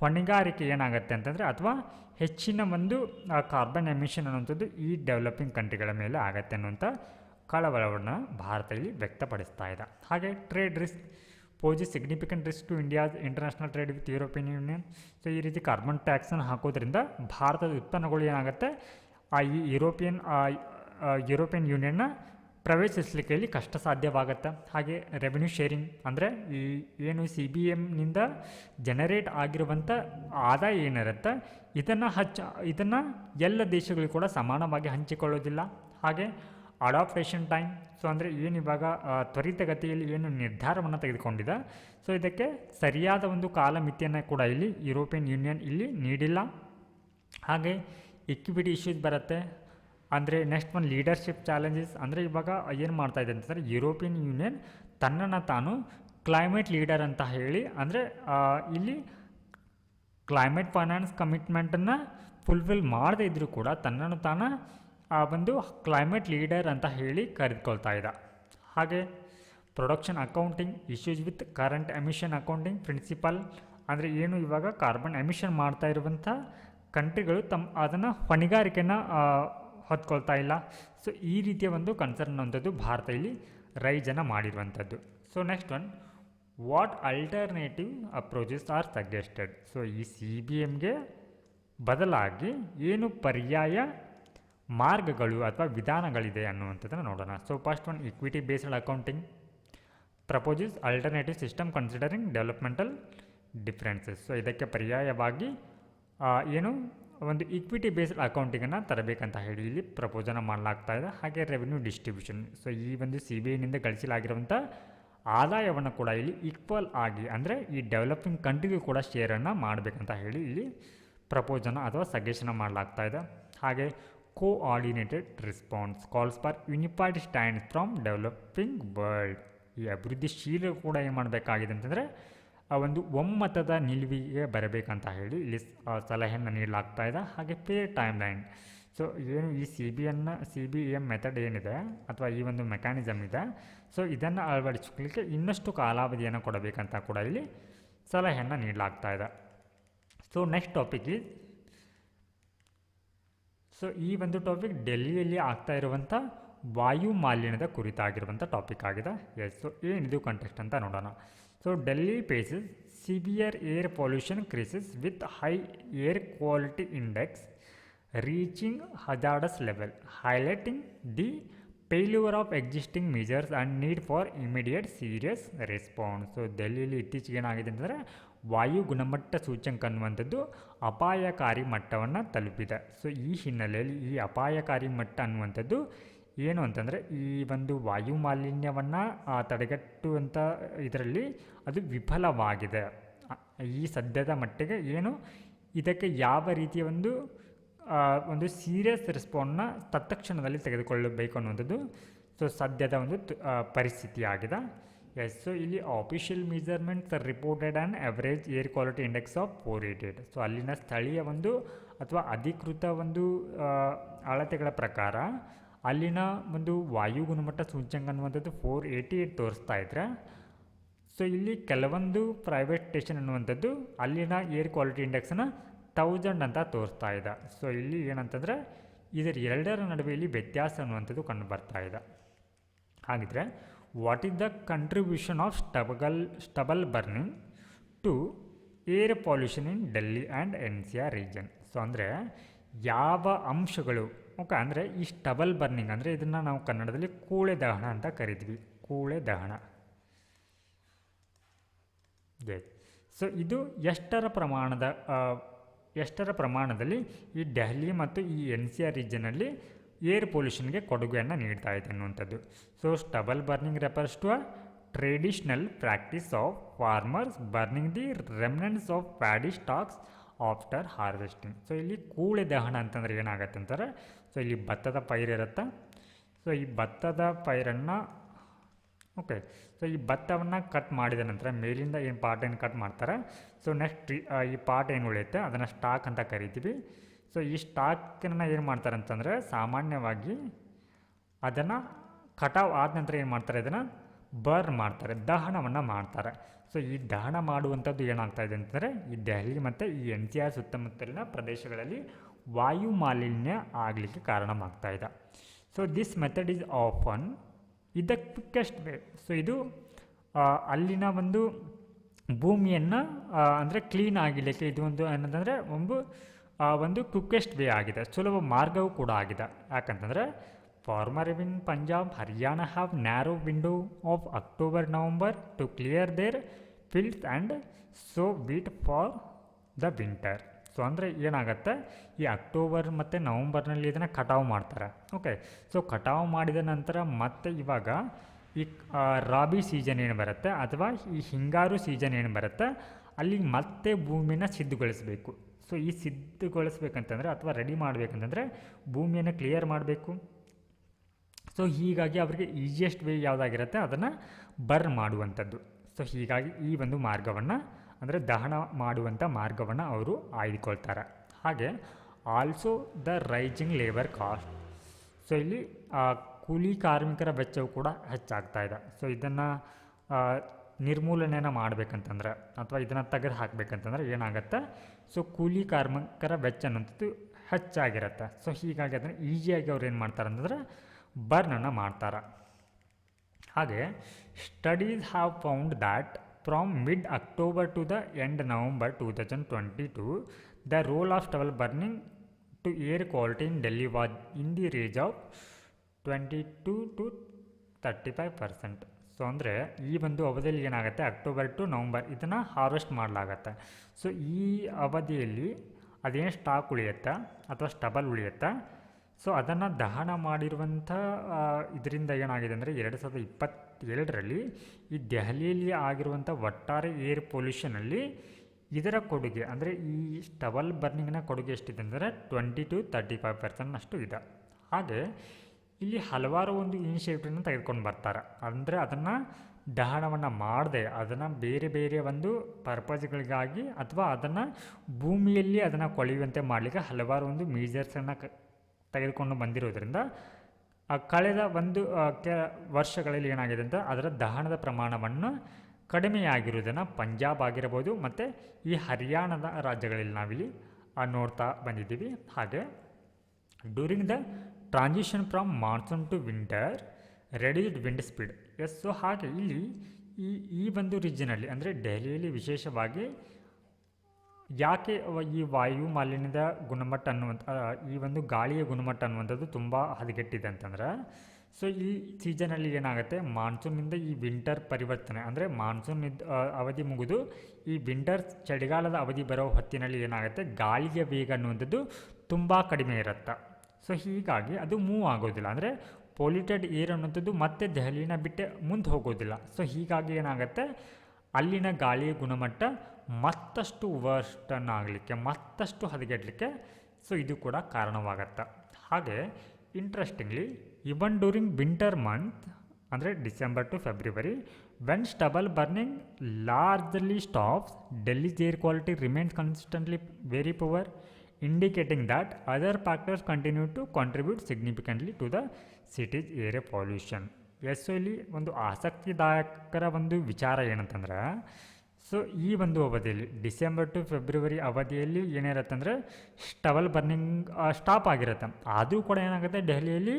ಹೊಣೆಗಾರಿಕೆ ಏನಾಗುತ್ತೆ ಅಂತಂದರೆ, ಅಥವಾ ಹೆಚ್ಚಿನ ಒಂದು ಕಾರ್ಬನ್ ಎಮಿಷನ್ ಅನ್ನುವಂಥದ್ದು ಈ ಡೆವಲಪಿಂಗ್ ಕಂಟ್ರಿಗಳ ಮೇಲೆ ಆಗುತ್ತೆ ಅನ್ನುವಂಥ ಕಳವಳವನ್ನು ಭಾರತ ಇಲ್ಲಿ ವ್ಯಕ್ತಪಡಿಸ್ತಾ ಇದೆ. ಹಾಗೆ trade risk poses significant risk to India's international trade with European Union. So ಈ ರೀತಿ ಕಾರ್ಬನ್ ಟ್ಯಾಕ್ಸನ್ನು ಹಾಕೋದ್ರಿಂದ ಭಾರತದ ಉತ್ಪನ್ನಗಳು ಏನಾಗುತ್ತೆ, ಈ ಯುರೋಪಿಯನ್ ಯೂನಿಯನ್ನ ಪ್ರವೇಶಿಸಲಿಕ್ಕೆ ಇಲ್ಲಿ ಕಷ್ಟ ಸಾಧ್ಯವಾಗುತ್ತೆ. ಹಾಗೆ ರೆವೆನ್ಯೂ ಶೇರಿಂಗ್ ಅಂದರೆ ಈ ಏನು CBMನಿಂದ ಜನರೇಟ್ ಆಗಿರುವಂಥ ಆದಾಯ ಏನಿರುತ್ತೆ ಇದನ್ನು ಎಲ್ಲ ದೇಶಗಳಿಗೂ ಕೂಡ ಸಮಾನವಾಗಿ ಹಂಚಿಕೊಳ್ಳೋದಿಲ್ಲ. ಹಾಗೆ ಅಡಾಪ್ಟೇಷನ್ ಟೈಮ್, ಸೊ ಅಂದರೆ ಏನು ಇವಾಗ ತ್ವರಿತಗತಿಯಲ್ಲಿ ಏನು ನಿರ್ಧಾರವನ್ನು ತೆಗೆದುಕೊಂಡಿದೆ, ಸೊ ಇದಕ್ಕೆ ಸರಿಯಾದ ಒಂದು ಕಾಲಮಿತಿಯನ್ನು ಕೂಡ ಇಲ್ಲಿ ಯುರೋಪಿಯನ್ ಯೂನಿಯನ್ ಇಲ್ಲಿ ನೀಡಿಲ್ಲ. ಹಾಗೆ ಇಕ್ವಿಟಿ ಇಶ್ಯೂಸ್ ಬರುತ್ತೆ. ಅಂದರೆ ನೆಕ್ಸ್ಟ್ ಒಂದು ಲೀಡರ್ಶಿಪ್ ಚಾಲೆಂಜಸ್, ಅಂದರೆ ಇವಾಗ ಏನು ಮಾಡ್ತಾಯಿದೆ ಅಂತಂದರೆ ಯುರೋಪಿಯನ್ ಯೂನಿಯನ್ ತನ್ನನ್ನು ತಾನು ಕ್ಲೈಮೇಟ್ ಲೀಡರ್ ಅಂತ ಹೇಳಿ, ಅಂದರೆ ಇಲ್ಲಿ ಕ್ಲೈಮೇಟ್ ಫೈನಾನ್ಸ್ ಕಮಿಟ್ಮೆಂಟನ್ನು ಫುಲ್ಫಿಲ್ ಮಾಡದೇ ಇದ್ದರೂ ಕೂಡ ತನ್ನನ್ನು ತಾನು ಒಂದು ಕ್ಲೈಮೇಟ್ ಲೀಡರ್ ಅಂತ ಹೇಳಿ ಕರೆದುಕೊಳ್ತಾ ಇದೆ. ಹಾಗೆ production accounting issues with current emission accounting principle, ಅಂದರೆ ಏನು ಇವಾಗ ಕಾರ್ಬನ್ ಎಮಿಷನ್ ಮಾಡ್ತಾ ಇರುವಂಥ ಕಂಟ್ರಿಗಳು ಅದನ್ನು ಹೊಣೆಗಾರಿಕೆಯನ್ನು ಹೊತ್ಕೊಳ್ತಾ ಇಲ್ಲ. ಸೊ ಈ ರೀತಿಯ ಒಂದು ಕನ್ಸರ್ನ್ ಅನ್ನೋಂಥದ್ದು ಭಾರತ ಇಲ್ಲಿ ರೈಸನ್ನು ಮಾಡಿರುವಂಥದ್ದು. So next one, what alternative approaches are suggested. So ಈ CBMಗೆ ಬದಲಾಗಿ ಏನು ಪರ್ಯಾಯ ಮಾರ್ಗಗಳು ಅಥವಾ ವಿಧಾನಗಳಿದೆ ಅನ್ನುವಂಥದ್ದನ್ನು ನೋಡೋಣ. So first one, equity based accounting proposes alternative system considering developmental differences. So ಇದಕ್ಕೆ ಪರ್ಯಾಯವಾಗಿ ಏನು ಒಂದು ಇಕ್ವಿಟಿ ಬೇಸ್ಡ್ ಅಕೌಂಟಿಂಗನ್ನು ತರಬೇಕಂತ ಹೇಳಿ ಇಲ್ಲಿ ಪ್ರಪೋಸನ್ನು ಮಾಡಲಾಗ್ತಾ ಇದೆ. ಹಾಗೆ ರೆವೆನ್ಯೂ ಡಿಸ್ಟ್ರಿಬ್ಯೂಷನ್, ಸೊ ಈ ಒಂದು CBIನಿಂದ ಗಳಿಸಲಾಗಿರುವಂಥ ಆದಾಯವನ್ನು ಕೂಡ ಇಲ್ಲಿ ಈಕ್ವಲ್ ಆಗಿ, ಅಂದರೆ ಈ ಡೆವಲಪಿಂಗ್ ಕಂಟ್ರಿಗೂ ಕೂಡ ಶೇರನ್ನು ಮಾಡಬೇಕಂತ ಹೇಳಿ ಇಲ್ಲಿ ಪ್ರಪೋಸನ್ನು ಅಥವಾ ಸಜೆಷನ್ ಮಾಡಲಾಗ್ತಾ ಇದೆ. ಹಾಗೆ coordinated response calls for unified stand from developing world. ಈ ಅಭಿವೃದ್ಧಿಶೀಲ ಕೂಡ ಏನು ಮಾಡಬೇಕಾಗಿದೆ ಅಂತಂದರೆ ಒಂದು ಒಮ್ಮತದ ನಿಲುವಿಗೆ ಬರಬೇಕಂತ ಹೇಳಿ ಇಲ್ಲಿ ಸಲಹೆಯನ್ನು ನೀಡಲಾಗ್ತಾ ಇದೆ. ಹಾಗೆ ಫೇರ್ ಟೈಮ್ ಲೈನ್, ಸೊ ಏನು ಈ CBM ಮೆಥಡ್ ಏನಿದೆ ಅಥವಾ ಈ ಒಂದು ಮೆಕ್ಯಾನಿಸಮ್ ಇದೆ, ಸೊ ಇದನ್ನು ಅಳವಡಿಸಿಕೊಳ್ಳಲಿಕ್ಕೆ ಇನ್ನಷ್ಟು ಕಾಲಾವಧಿಯನ್ನು ಕೊಡಬೇಕಂತ ಕೂಡ ಇಲ್ಲಿ ಸಲಹೆಯನ್ನು ನೀಡಲಾಗ್ತಾ ಇದೆ. So next topic is, so ಈ ಒಂದು ಟಾಪಿಕ್ ಡೆಲ್ಲಿಯಲ್ಲಿ ಆಗ್ತಾ ಇರುವಂಥ ವಾಯು ಮಾಲಿನ್ಯದ ಕುರಿತಾಗಿರುವಂಥ ಟಾಪಿಕ್ ಆಗಿದೆ. ಎಸ್, ಸೊ ಏನಿದು ಕಾಂಟೆಕ್ಸ್ಟ್ ಅಂತ ನೋಡೋಣ. So Delhi faces severe air pollution crisis with high air quality index reaching hazardous level, highlighting the failure of existing measures and need for immediate serious response. So ದೆಹಲಿಯಲ್ಲಿ ಇತ್ತೀಚೆಗೆ ಏನಾಗಿದೆ ಅಂತಂದರೆ ವಾಯು ಗುಣಮಟ್ಟ ಸೂಚ್ಯಂಕ ಅನ್ನುವಂಥದ್ದು ಅಪಾಯಕಾರಿ ಮಟ್ಟವನ್ನು ತಲುಪಿದೆ. ಸೊ ಈ ಹಿನ್ನೆಲೆಯಲ್ಲಿ ಈ ಅಪಾಯಕಾರಿ ಮಟ್ಟ ಅನ್ನುವಂಥದ್ದು ಏನು ಅಂತಂದರೆ ಈ ಒಂದು ವಾಯು ಮಾಲಿನ್ಯವನ್ನು ತಡೆಗಟ್ಟುವಂಥ ಇದರಲ್ಲಿ ಅದು ವಿಫಲವಾಗಿದೆ. ಈ ಸದ್ಯದ ಮಟ್ಟಿಗೆ ಏನು ಇದಕ್ಕೆ ಯಾವ ರೀತಿಯ ಒಂದು ಸೀರಿಯಸ್ ರೆಸ್ಪಾನ್ಸ್ನ ತತ್ಕ್ಷಣದಲ್ಲಿ ತೆಗೆದುಕೊಳ್ಳಬೇಕು ಅನ್ನುವಂಥದ್ದು ಸೊ ಸದ್ಯದ ಒಂದು ಪರಿಸ್ಥಿತಿ ಆಗಿದೆ. ಎಸ್, ಸೊ ಇಲ್ಲಿ official measurements reported and average air quality index of 488. So ಅಲ್ಲಿನ ಸ್ಥಳೀಯ ಒಂದು ಅಥವಾ ಅಧಿಕೃತ ಒಂದು ಅಳತೆಗಳ ಪ್ರಕಾರ ಅಲ್ಲಿನ ಒಂದು ವಾಯು ಗುಣಮಟ್ಟ ಸೂಚ್ಯಂಕ ಅನ್ನುವಂಥದ್ದು 488 ತೋರಿಸ್ತಾ ಇದ್ರೆ, ಸೊ ಇಲ್ಲಿ ಕೆಲವೊಂದು ಪ್ರೈವೇಟ್ ಸ್ಟೇಷನ್ ಅನ್ನುವಂಥದ್ದು ಅಲ್ಲಿನ ಏರ್ ಕ್ವಾಲಿಟಿ ಇಂಡೆಕ್ಸನ್ನು 1000 ಅಂತ ತೋರಿಸ್ತಾ ಇದೆ. ಸೊ ಇಲ್ಲಿ ಏನಂತಂದರೆ ಇದರ ಎರಡರ ನಡುವೆ ಇಲ್ಲಿ ವ್ಯತ್ಯಾಸ ಅನ್ನುವಂಥದ್ದು ಕಂಡು ಬರ್ತಾ ಇದೆ. ಹಾಗಿದ್ರೆ what is the contribution of stubble burning to air pollution in Delhi and NCR region. So ಅಂದರೆ ಯಾವ ಅಂಶಗಳು ಓಕೆ ಅಂದರೆ ಈ ಸ್ಟಬಲ್ ಬರ್ನಿಂಗ್ ಅಂದರೆ ಇದನ್ನು ನಾವು ಕನ್ನಡದಲ್ಲಿ ಕೂಳೆ ದಹನ ಅಂತ ಕರಿತೀವಿ, ಕೂಳೆ ದಹನ. ಸೊ ಇದು ಎಷ್ಟರ ಪ್ರಮಾಣದಲ್ಲಿ ಈ ಡೆಹಲಿ ಮತ್ತು ಈ NCR ರೀಜನಲ್ಲಿ ಏರ್ ಪೊಲ್ಯೂಷನ್ಗೆ ಕೊಡುಗೆಯನ್ನು ನೀಡ್ತಾ ಇದೆ ಅನ್ನುವಂಥದ್ದು. So stubble burning refers to a traditional practice of farmers burning the remnants of paddy stalks after harvesting. So ಇಲ್ಲಿ ಕೂಳೆ ದಹನ ಅಂತಂದರೆ ಏನಾಗುತ್ತೆ ಅಂತಾರೆ, ಸೊ ಇಲ್ಲಿ ಭತ್ತದ ಪೈರಿರುತ್ತೆ. ಸೊ ಈ ಭತ್ತದ ಪೈರನ್ನು ಓಕೆ, ಸೊ ಈ ಭತ್ತವನ್ನು ಕಟ್ ಮಾಡಿದ ನಂತರ ಮೇಲಿಂದ ಏನು ಪಾರ್ಟ್ ಏನು ಕಟ್ ಮಾಡ್ತಾರೆ, ಸೊ ನೆಕ್ಸ್ಟ್ ಈ ಪಾರ್ಟ್ ಏನು ಉಳಿಯುತ್ತೆ ಅದನ್ನು ಸ್ಟಾಕ್ ಅಂತ ಕರಿತೀವಿ. ಸೊ ಈ ಸ್ಟಾಕನ್ನು ಏನು ಮಾಡ್ತಾರೆ ಅಂತಂದರೆ ಸಾಮಾನ್ಯವಾಗಿ ಅದನ್ನು ಕಟಾವ್ ಆದ ನಂತರ ಏನು ಮಾಡ್ತಾರೆ, ಇದನ್ನು ಬರ್ನ್ ಮಾಡ್ತಾರೆ, ದಹನವನ್ನು ಮಾಡ್ತಾರೆ. ಸೊ ಈ ದಹನ ಮಾಡುವಂಥದ್ದು ಏನಾಗ್ತಾ ಇದೆ ಅಂತಂದರೆ ಈ ದೆಹಲಿ ಮತ್ತು ಈ NCR ಸುತ್ತಮುತ್ತಲಿನ ಪ್ರದೇಶಗಳಲ್ಲಿ ವಾಯು ಮಾಲಿನ್ಯ ಆಗಲಿಕ್ಕೆ ಕಾರಣವಾಗ್ತಾ ಇದೆ. So this method is often the quickest way. So ಇದು ಅಲ್ಲಿನ ಒಂದು ಭೂಮಿಯನ್ನು ಅಂದರೆ ಕ್ಲೀನ್ ಆಗಲಿಕ್ಕೆ ಇದು ಒಂದು ಏನಂತಂದರೆ ಒಂದು ಕ್ವಿಕ್ಕೆಸ್ಟ್ ವೇ ಆಗಿದೆ, ಸುಲಭ ಮಾರ್ಗವೂ ಕೂಡ ಆಗಿದೆ. ಯಾಕಂತಂದರೆ farmer in Punjab, Haryana have narrow window of October-November to clear their fields and sow wheat for the winter. So ಅಂದರೆ ಏನಾಗುತ್ತೆ, ಈ ಅಕ್ಟೋಬರ್ ಮತ್ತು ನವಂಬರ್ನಲ್ಲಿ ಇದನ್ನು ಕಟಾವು ಮಾಡ್ತಾರೆ. ಓಕೆ, ಸೊ ಕಟಾವು ಮಾಡಿದ ನಂತರ ಮತ್ತೆ ಇವಾಗ ಈ ರಾಬಿ ಸೀಸನ್ ಏನು ಬರುತ್ತೆ ಅಥವಾ ಈ ಹಿಂಗಾರು ಸೀಸನ್ ಏನು ಬರುತ್ತೆ ಅಲ್ಲಿಗೆ ಮತ್ತೆ ಭೂಮಿನ ಸಿದ್ಧಗೊಳಿಸಬೇಕು. ಸೊ ಈ ಸಿದ್ಧಗೊಳಿಸ್ಬೇಕಂತಂದರೆ ಅಥವಾ ರೆಡಿ ಮಾಡಬೇಕಂತಂದರೆ ಭೂಮಿಯನ್ನು ಕ್ಲಿಯರ್ ಮಾಡಬೇಕು. ಸೊ ಹೀಗಾಗಿ ಅವರಿಗೆ ಈಸಿಯೆಸ್ಟ್ ವೇ ಯಾವುದಾಗಿರುತ್ತೆ ಅದನ್ನು ಬರ್ನ್ ಮಾಡುವಂಥದ್ದು. ಸೊ ಹೀಗಾಗಿ ಈ ಒಂದು ಮಾರ್ಗವನ್ನು ಅಂದರೆ ದಹನ ಮಾಡುವಂಥ ಮಾರ್ಗವನ್ನು ಅವರು ಆಯ್ದುಕೊಳ್ತಾರೆ. ಹಾಗೆ also the rising labour cost. So ಇಲ್ಲಿ ಕೂಲಿ ಕಾರ್ಮಿಕರ ವೆಚ್ಚವು ಕೂಡ ಹೆಚ್ಚಾಗ್ತಾ ಇದೆ. ಸೊ ಇದನ್ನು ನಿರ್ಮೂಲನೆಯನ್ನು ಮಾಡಬೇಕಂತಂದ್ರೆ ಅಥವಾ ಇದನ್ನು ತೆಗೆದು ಹಾಕಬೇಕಂತಂದ್ರೆ ಏನಾಗುತ್ತೆ, ಸೊ ಕೂಲಿ ಕಾರ್ಮಿಕರ ವೆಚ್ಚ ಅನ್ನೋಂಥದ್ದು ಹೆಚ್ಚಾಗಿರುತ್ತೆ. ಸೊ ಹೀಗಾಗಿ ಅದನ್ನು ಈಸಿಯಾಗಿ ಅವ್ರು ಏನು ಮಾಡ್ತಾರೆ ಅಂತಂದರೆ ಬರ್ನನ್ನು ಮಾಡ್ತಾರೆ. ಹಾಗೆ studies have found that from mid-October to the end November 2022, the role of stubble burning to air quality in Delhi was in the range of 22 to 35%. So ಅಂದರೆ ಈ ಒಂದು ಅವಧಿಯಲ್ಲಿ ಏನಾಗುತ್ತೆ, ಅಕ್ಟೋಬರ್ ಟು ನವಂಬರ್ ಇದನ್ನು ಹಾರ್ವೆಸ್ಟ್ ಮಾಡಲಾಗತ್ತೆ. ಸೊ ಈ ಅವಧಿಯಲ್ಲಿ ಅದೇನು ಸ್ಟಾಕ್ ಉಳಿಯುತ್ತಾ ಅಥವಾ ಸ್ಟಬಲ್ ಉಳಿಯುತ್ತಾ, ಸೊ ಅದನ್ನು ದಹನ ಮಾಡಿರುವಂಥ ಇದರಿಂದ ಏನಾಗಿದೆ ಅಂದರೆ 2022ರಲ್ಲಿ ಈ ದೆಹಲಿಯಲ್ಲಿ ಆಗಿರುವಂಥ ಒಟ್ಟಾರೆ ಏರ್ ಪೊಲ್ಯೂಷನಲ್ಲಿ ಇದರ ಕೊಡುಗೆ ಅಂದರೆ ಈ ಸ್ಟಬಲ್ ಬರ್ನಿಂಗ್ನ ಕೊಡುಗೆ ಎಷ್ಟಿದೆ ಅಂದರೆ 20 to 35% ಅಷ್ಟು ಇದೆ. ಹಾಗೆ ಇಲ್ಲಿ ಹಲವಾರು ಒಂದು ಇನಿಷಿಯೇಟಿವ್ನ ತೆಗೆದುಕೊಂಡು ಬರ್ತಾರೆ. ಅಂದರೆ ಅದನ್ನು ದಹನವನ್ನು ಮಾಡದೆ ಅದನ್ನು ಬೇರೆ ಬೇರೆ ಒಂದು ಪರ್ಪಸ್ಗಳಿಗಾಗಿ ಅಥವಾ ಅದನ್ನು ಭೂಮಿಯಲ್ಲಿ ಅದನ್ನು ಕೊಳೆಯುವಂತೆ ಮಾಡಲಿಕ್ಕೆ ಹಲವಾರು ಒಂದು ಮೇಜರ್ಸನ್ನು ತೆಗೆದುಕೊಂಡು ಬಂದಿರೋದ್ರಿಂದ ಕಳೆದ ಒಂದು ವರ್ಷಗಳಲ್ಲಿ ಏನಾಗಿದೆ ಅಂತ ಅದರ ದಹನದ ಪ್ರಮಾಣವನ್ನು ಕಡಿಮೆಯಾಗಿರುವುದನ್ನು ಪಂಜಾಬ್ ಆಗಿರಬಹುದು ಮತ್ತು ಈ ಹರಿಯಾಣದ ರಾಜ್ಯಗಳಲ್ಲಿ ನಾವಿಲ್ಲಿ ನೋಡ್ತಾ ಬಂದಿದ್ದೀವಿ. ಹಾಗೆ during the transition from monsoon to winter reduced wind speed. Yes, so ಹಾಗೆ ಇಲ್ಲಿ ಈ ಒಂದು ರೀಜನಲ್ಲಿ ಅಂದರೆ ದೆಹಲಿಯಲ್ಲಿ ವಿಶೇಷವಾಗಿ ಯಾಕೆ ಈ ವಾಯು ಮಾಲಿನ್ಯದ ಗುಣಮಟ್ಟ ಅನ್ನುವಂಥ ಈ ಒಂದು ಗಾಳಿಯ ಗುಣಮಟ್ಟ ಅನ್ನುವಂಥದ್ದು ತುಂಬ ಹದಗೆಟ್ಟಿದೆ ಅಂತಂದ್ರೆ, ಸೊ ಈ ಸೀಸನಲ್ಲಿ ಏನಾಗುತ್ತೆ, ಮಾನ್ಸೂನಿಂದ ಈ ವಿಂಟರ್ ಪರಿವರ್ತನೆ ಅಂದರೆ ಮಾನ್ಸೂನ್ ಅವಧಿ ಮುಗಿದು ಈ ವಿಂಟರ್ ಚಳಿಗಾಲದ ಅವಧಿ ಬರೋ ಹೊತ್ತಿನಲ್ಲಿ ಏನಾಗುತ್ತೆ, ಗಾಳಿಯ ವೇಗ ಅನ್ನುವಂಥದ್ದು ತುಂಬ ಕಡಿಮೆ ಇರುತ್ತೆ. ಸೊ ಹೀಗಾಗಿ ಅದು ಮೂವ್ ಆಗೋದಿಲ್ಲ, ಅಂದರೆ ಪೊಲ್ಯೂಟೆಡ್ ಏರ್ ಅನ್ನುವಂಥದ್ದು ಮತ್ತೆ ದೆಹಲಿನ ಬಿಟ್ಟು ಮುಂದೆ ಹೋಗೋದಿಲ್ಲ. ಸೊ ಹೀಗಾಗಿ ಏನಾಗುತ್ತೆ, ಅಲ್ಲಿನ ಗಾಳಿಯ ಗುಣಮಟ್ಟ ಮತ್ತಷ್ಟು ವರ್ಸ್ಟನ್ನಾಗಲಿಕ್ಕೆ ಮತ್ತಷ್ಟು ಹದಗೆಡಲಿಕ್ಕೆ ಸೊ ಇದು ಕೂಡ ಕಾರಣವಾಗತ್ತೆ. ಹಾಗೆ interestingly even during winter month ಅಂದರೆ December to February when stubble burning largely stops, Delhi's air quality remains consistently very poor, indicating that other factors continue to contribute significantly to the city's air pollution. Yes, ಇಲ್ಲಿ ಒಂದು ಆಸಕ್ತಿದಾಯಕರ ಒಂದು ವಿಚಾರ ಏನಂತಂದ್ರೆ, ಸೊ ಈ ಒಂದು ಅವಧಿಯಲ್ಲಿ ಡಿಸೆಂಬರ್ ಟು ಫೆಬ್ರವರಿ ಅವಧಿಯಲ್ಲಿ ಏನಿರುತ್ತೆ ಅಂದರೆ ಸ್ಟಬಲ್ ಬರ್ನಿಂಗ್ ಸ್ಟಾಪ್ ಆಗಿರುತ್ತೆ. ಆದರೂ ಕೂಡ ಏನಾಗುತ್ತೆ, ದೆಹಲಿಯಲ್ಲಿ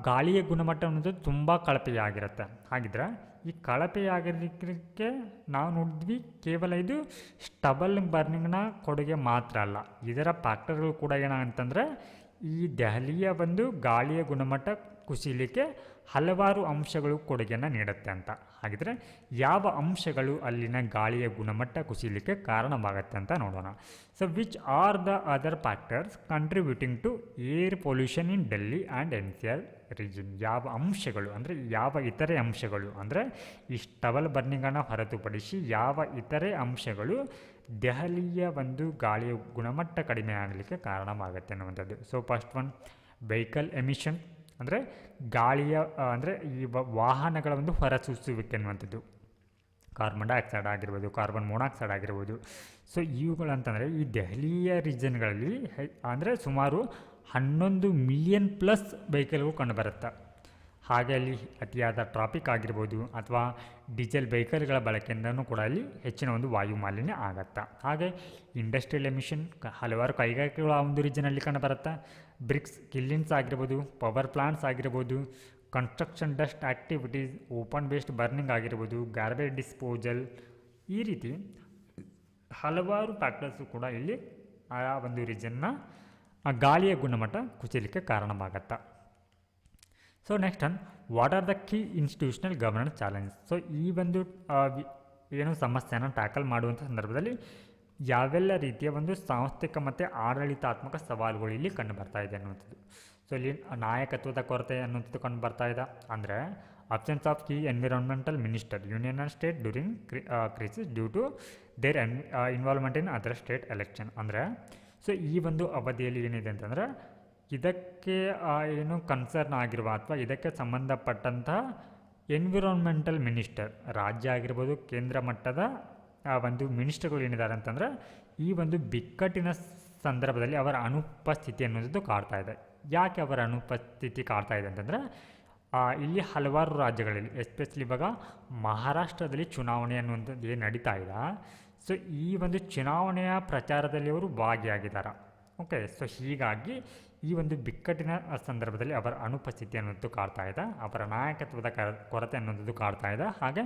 ಗಾಳಿಯ ಗುಣಮಟ್ಟ ಅನ್ನೋದು ತುಂಬ ಕಳಪೆಯಾಗಿರುತ್ತೆ. ಹಾಗಿದ್ರೆ ಈ ಕಳಪೆಯಾಗಿರಲಿಕ್ಕೆ ನಾವು ನೋಡಿದ್ವಿ ಕೇವಲ ಇದು ಸ್ಟಬಲ್ ಬರ್ನಿಂಗ್ನ ಕೊಡುಗೆ ಮಾತ್ರ ಅಲ್ಲ, ಇದರ ಫ್ಯಾಕ್ಟರ್ಗಳು ಕೂಡ ಏನಂತಂದರೆ ಈ ದೆಹಲಿಯ ಒಂದು ಗಾಳಿಯ ಗುಣಮಟ್ಟ ಕುಸಿಯಲಿಕ್ಕೆ ಹಲವಾರು ಅಂಶಗಳು ಕೊಡುಗೆಯನ್ನು ನೀಡುತ್ತೆ ಅಂತ. ಹಾಗಿದ್ರೆ ಯಾವ ಅಂಶಗಳು ಅಲ್ಲಿನ ಗಾಳಿಯ ಗುಣಮಟ್ಟ ಕುಸಿಯಲಿಕ್ಕೆ ಕಾರಣವಾಗುತ್ತೆ ಅಂತ ನೋಡೋಣ. So which are the other factors contributing to air pollution in Delhi and NCR region. ಯಾವ ಅಂಶಗಳು ಅಂದರೆ ಯಾವ ಇತರೆ ಅಂಶಗಳು ಅಂದರೆ ಈ ಸ್ಟಬಲ್ ಬರ್ನಿಂಗನ್ನು ಹೊರತುಪಡಿಸಿ ಯಾವ ಇತರೆ ಅಂಶಗಳು ದೆಹಲಿಯ ಒಂದು ಗಾಳಿಯ ಗುಣಮಟ್ಟ ಕಡಿಮೆ ಆಗಲಿಕ್ಕೆ ಕಾರಣವಾಗುತ್ತೆ ಅನ್ನುವಂಥದ್ದು. So first one vehicle emission ಅಂದರೆ ಗಾಳಿಯ ಅಂದರೆ ಈ ವಾಹನಗಳ ಒಂದು ಹೊರಸೂಸುವಿಕೆ ಅನ್ನುವಂಥದ್ದು, ಕಾರ್ಬನ್ ಡೈಆಕ್ಸೈಡ್ ಆಗಿರ್ಬೋದು, ಕಾರ್ಬನ್ ಮೊನಾಕ್ಸೈಡ್ ಆಗಿರ್ಬೋದು. ಸೊ ಇವುಗಳಂತಂದರೆ ಈ ದೆಹಲಿಯ ರೀಜನ್ಗಳಲ್ಲಿ ಅಂದರೆ ಸುಮಾರು 11 ಮಿಲಿಯನ್ ಪ್ಲಸ್ ವೆಹಿಕಲ್ಗಳು ಕಂಡುಬರುತ್ತೆ. ಹಾಗೆ ಅಲ್ಲಿ ಅತಿಯಾದ ಟ್ರಾಫಿಕ್ ಆಗಿರ್ಬೋದು ಅಥವಾ ಡೀಸೆಲ್ ವೆಹಿಕಲ್ಗಳ ಬಳಕೆಯಿಂದನೂ ಕೂಡ ಅಲ್ಲಿ ಹೆಚ್ಚಿನ ಒಂದು ವಾಯು ಮಾಲಿನ್ಯ ಆಗತ್ತೆ. ಹಾಗೆ ಇಂಡಸ್ಟ್ರಿಯಲ್ ಎಮಿಷನ್ ಹಲವಾರು ಕೈಗಾರಿಕೆಗಳು ಆ ಒಂದು ರೀಜನಲ್ಲಿ ಕಂಡುಬರುತ್ತೆ. ಬ್ರಿಕ್ಸ್ ಕಿಲ್ಲಿನ್ಸ್ ಆಗಿರ್ಬೋದು, ಪವರ್ ಪ್ಲಾಂಟ್ಸ್ ಆಗಿರ್ಬೋದು, construction dust activities, open waste burning ಆಗಿರ್ಬೋದು, ಗಾರ್ಬೇಜ್ ಡಿಸ್ಪೋಸಲ್, ಈ ರೀತಿ ಹಲವಾರು ಫ್ಯಾಕ್ಟರ್ಸು ಕೂಡ ಇಲ್ಲಿ ಆ ಒಂದು ರೀಜನ್ನ ಗಾಳಿಯ ಗುಣಮಟ್ಟ ಕುಸಿಯಲಿಕ್ಕೆ ಕಾರಣವಾಗತ್ತೆ. So next what are the key institutional governance challenges. So ಈ ಒಂದು ಏನು ಸಮಸ್ಯೆಯನ್ನು ಟ್ಯಾಕಲ್ ಮಾಡುವಂಥ ಸಂದರ್ಭದಲ್ಲಿ ಯಾವೆಲ್ಲ ರೀತಿಯ ಒಂದು ಸಾಂಸ್ಥಿಕ ಮತ್ತು ಆಡಳಿತಾತ್ಮಕ ಸವಾಲುಗಳು ಇಲ್ಲಿ ಕಂಡು ಬರ್ತಾ ಇದೆ ಅನ್ನುವಂಥದ್ದು. ಸೊ ಇಲ್ಲಿ ನಾಯಕತ್ವದ ಕೊರತೆ ಅನ್ನುವಂಥದ್ದು ಕಂಡು ಬರ್ತಾ ಇದೆ. ಅಂದರೆ absence of key environmental minister union and state during crisis due to their involvement in other state election. ಅಂದರೆ ಸೊ ಈ ಒಂದು ಅವಧಿಯಲ್ಲಿ ಏನಿದೆ ಅಂತಂದರೆ ಇದಕ್ಕೆ ಏನು ಕನ್ಸರ್ನ್ ಆಗಿರುವ ಅಥವಾ ಇದಕ್ಕೆ ಸಂಬಂಧಪಟ್ಟಂಥ ಎನ್ವಿರಾನ್ಮೆಂಟಲ್ ಮಿನಿಸ್ಟರ್, ರಾಜ್ಯ ಆಗಿರ್ಬೋದು, ಕೇಂದ್ರ ಮಟ್ಟದ ಒಂದು ಮಿನಿಸ್ಟರ್ಗಳು ಏನಿದ್ದಾರೆ ಅಂತಂದರೆ ಈ ಒಂದು ಬಿಕ್ಕಟ್ಟಿನ ಸಂದರ್ಭದಲ್ಲಿ ಅವರ ಅನುಪಸ್ಥಿತಿ ಅನ್ನೋದು ಕಾಡ್ತಾ ಇದೆ. ಯಾಕೆ ಅವರ ಅನುಪಸ್ಥಿತಿ ಕಾಡ್ತಾ ಇದೆ ಅಂತಂದರೆ ಇಲ್ಲಿ ಹಲವಾರು ರಾಜ್ಯಗಳಲ್ಲಿ ಎಸ್ಪೆಷಲಿ ಇವಾಗ ಮಹಾರಾಷ್ಟ್ರದಲ್ಲಿ ಚುನಾವಣೆ ಅನ್ನುವಂಥದ್ದು ಏನು ನಡೀತಾ ಇದೆ. ಸೊ ಈ ಒಂದು ಚುನಾವಣೆಯ ಪ್ರಚಾರದಲ್ಲಿ ಅವರು ಭಾಗಿಯಾಗಿದ್ದಾರೆ. ಓಕೆ, ಸೊ ಹೀಗಾಗಿ ಈ ಒಂದು ಬಿಕ್ಕಟ್ಟಿನ ಸಂದರ್ಭದಲ್ಲಿ ಅವರ ಅನುಪಸ್ಥಿತಿ ಅನ್ನೋದು ಕಾಡ್ತಾ ಇದೆ, ಅವರ ನಾಯಕತ್ವದ ಕೊರತೆ ಅನ್ನೋದು ಕಾಡ್ತಾ ಇದೆ. ಹಾಗೆ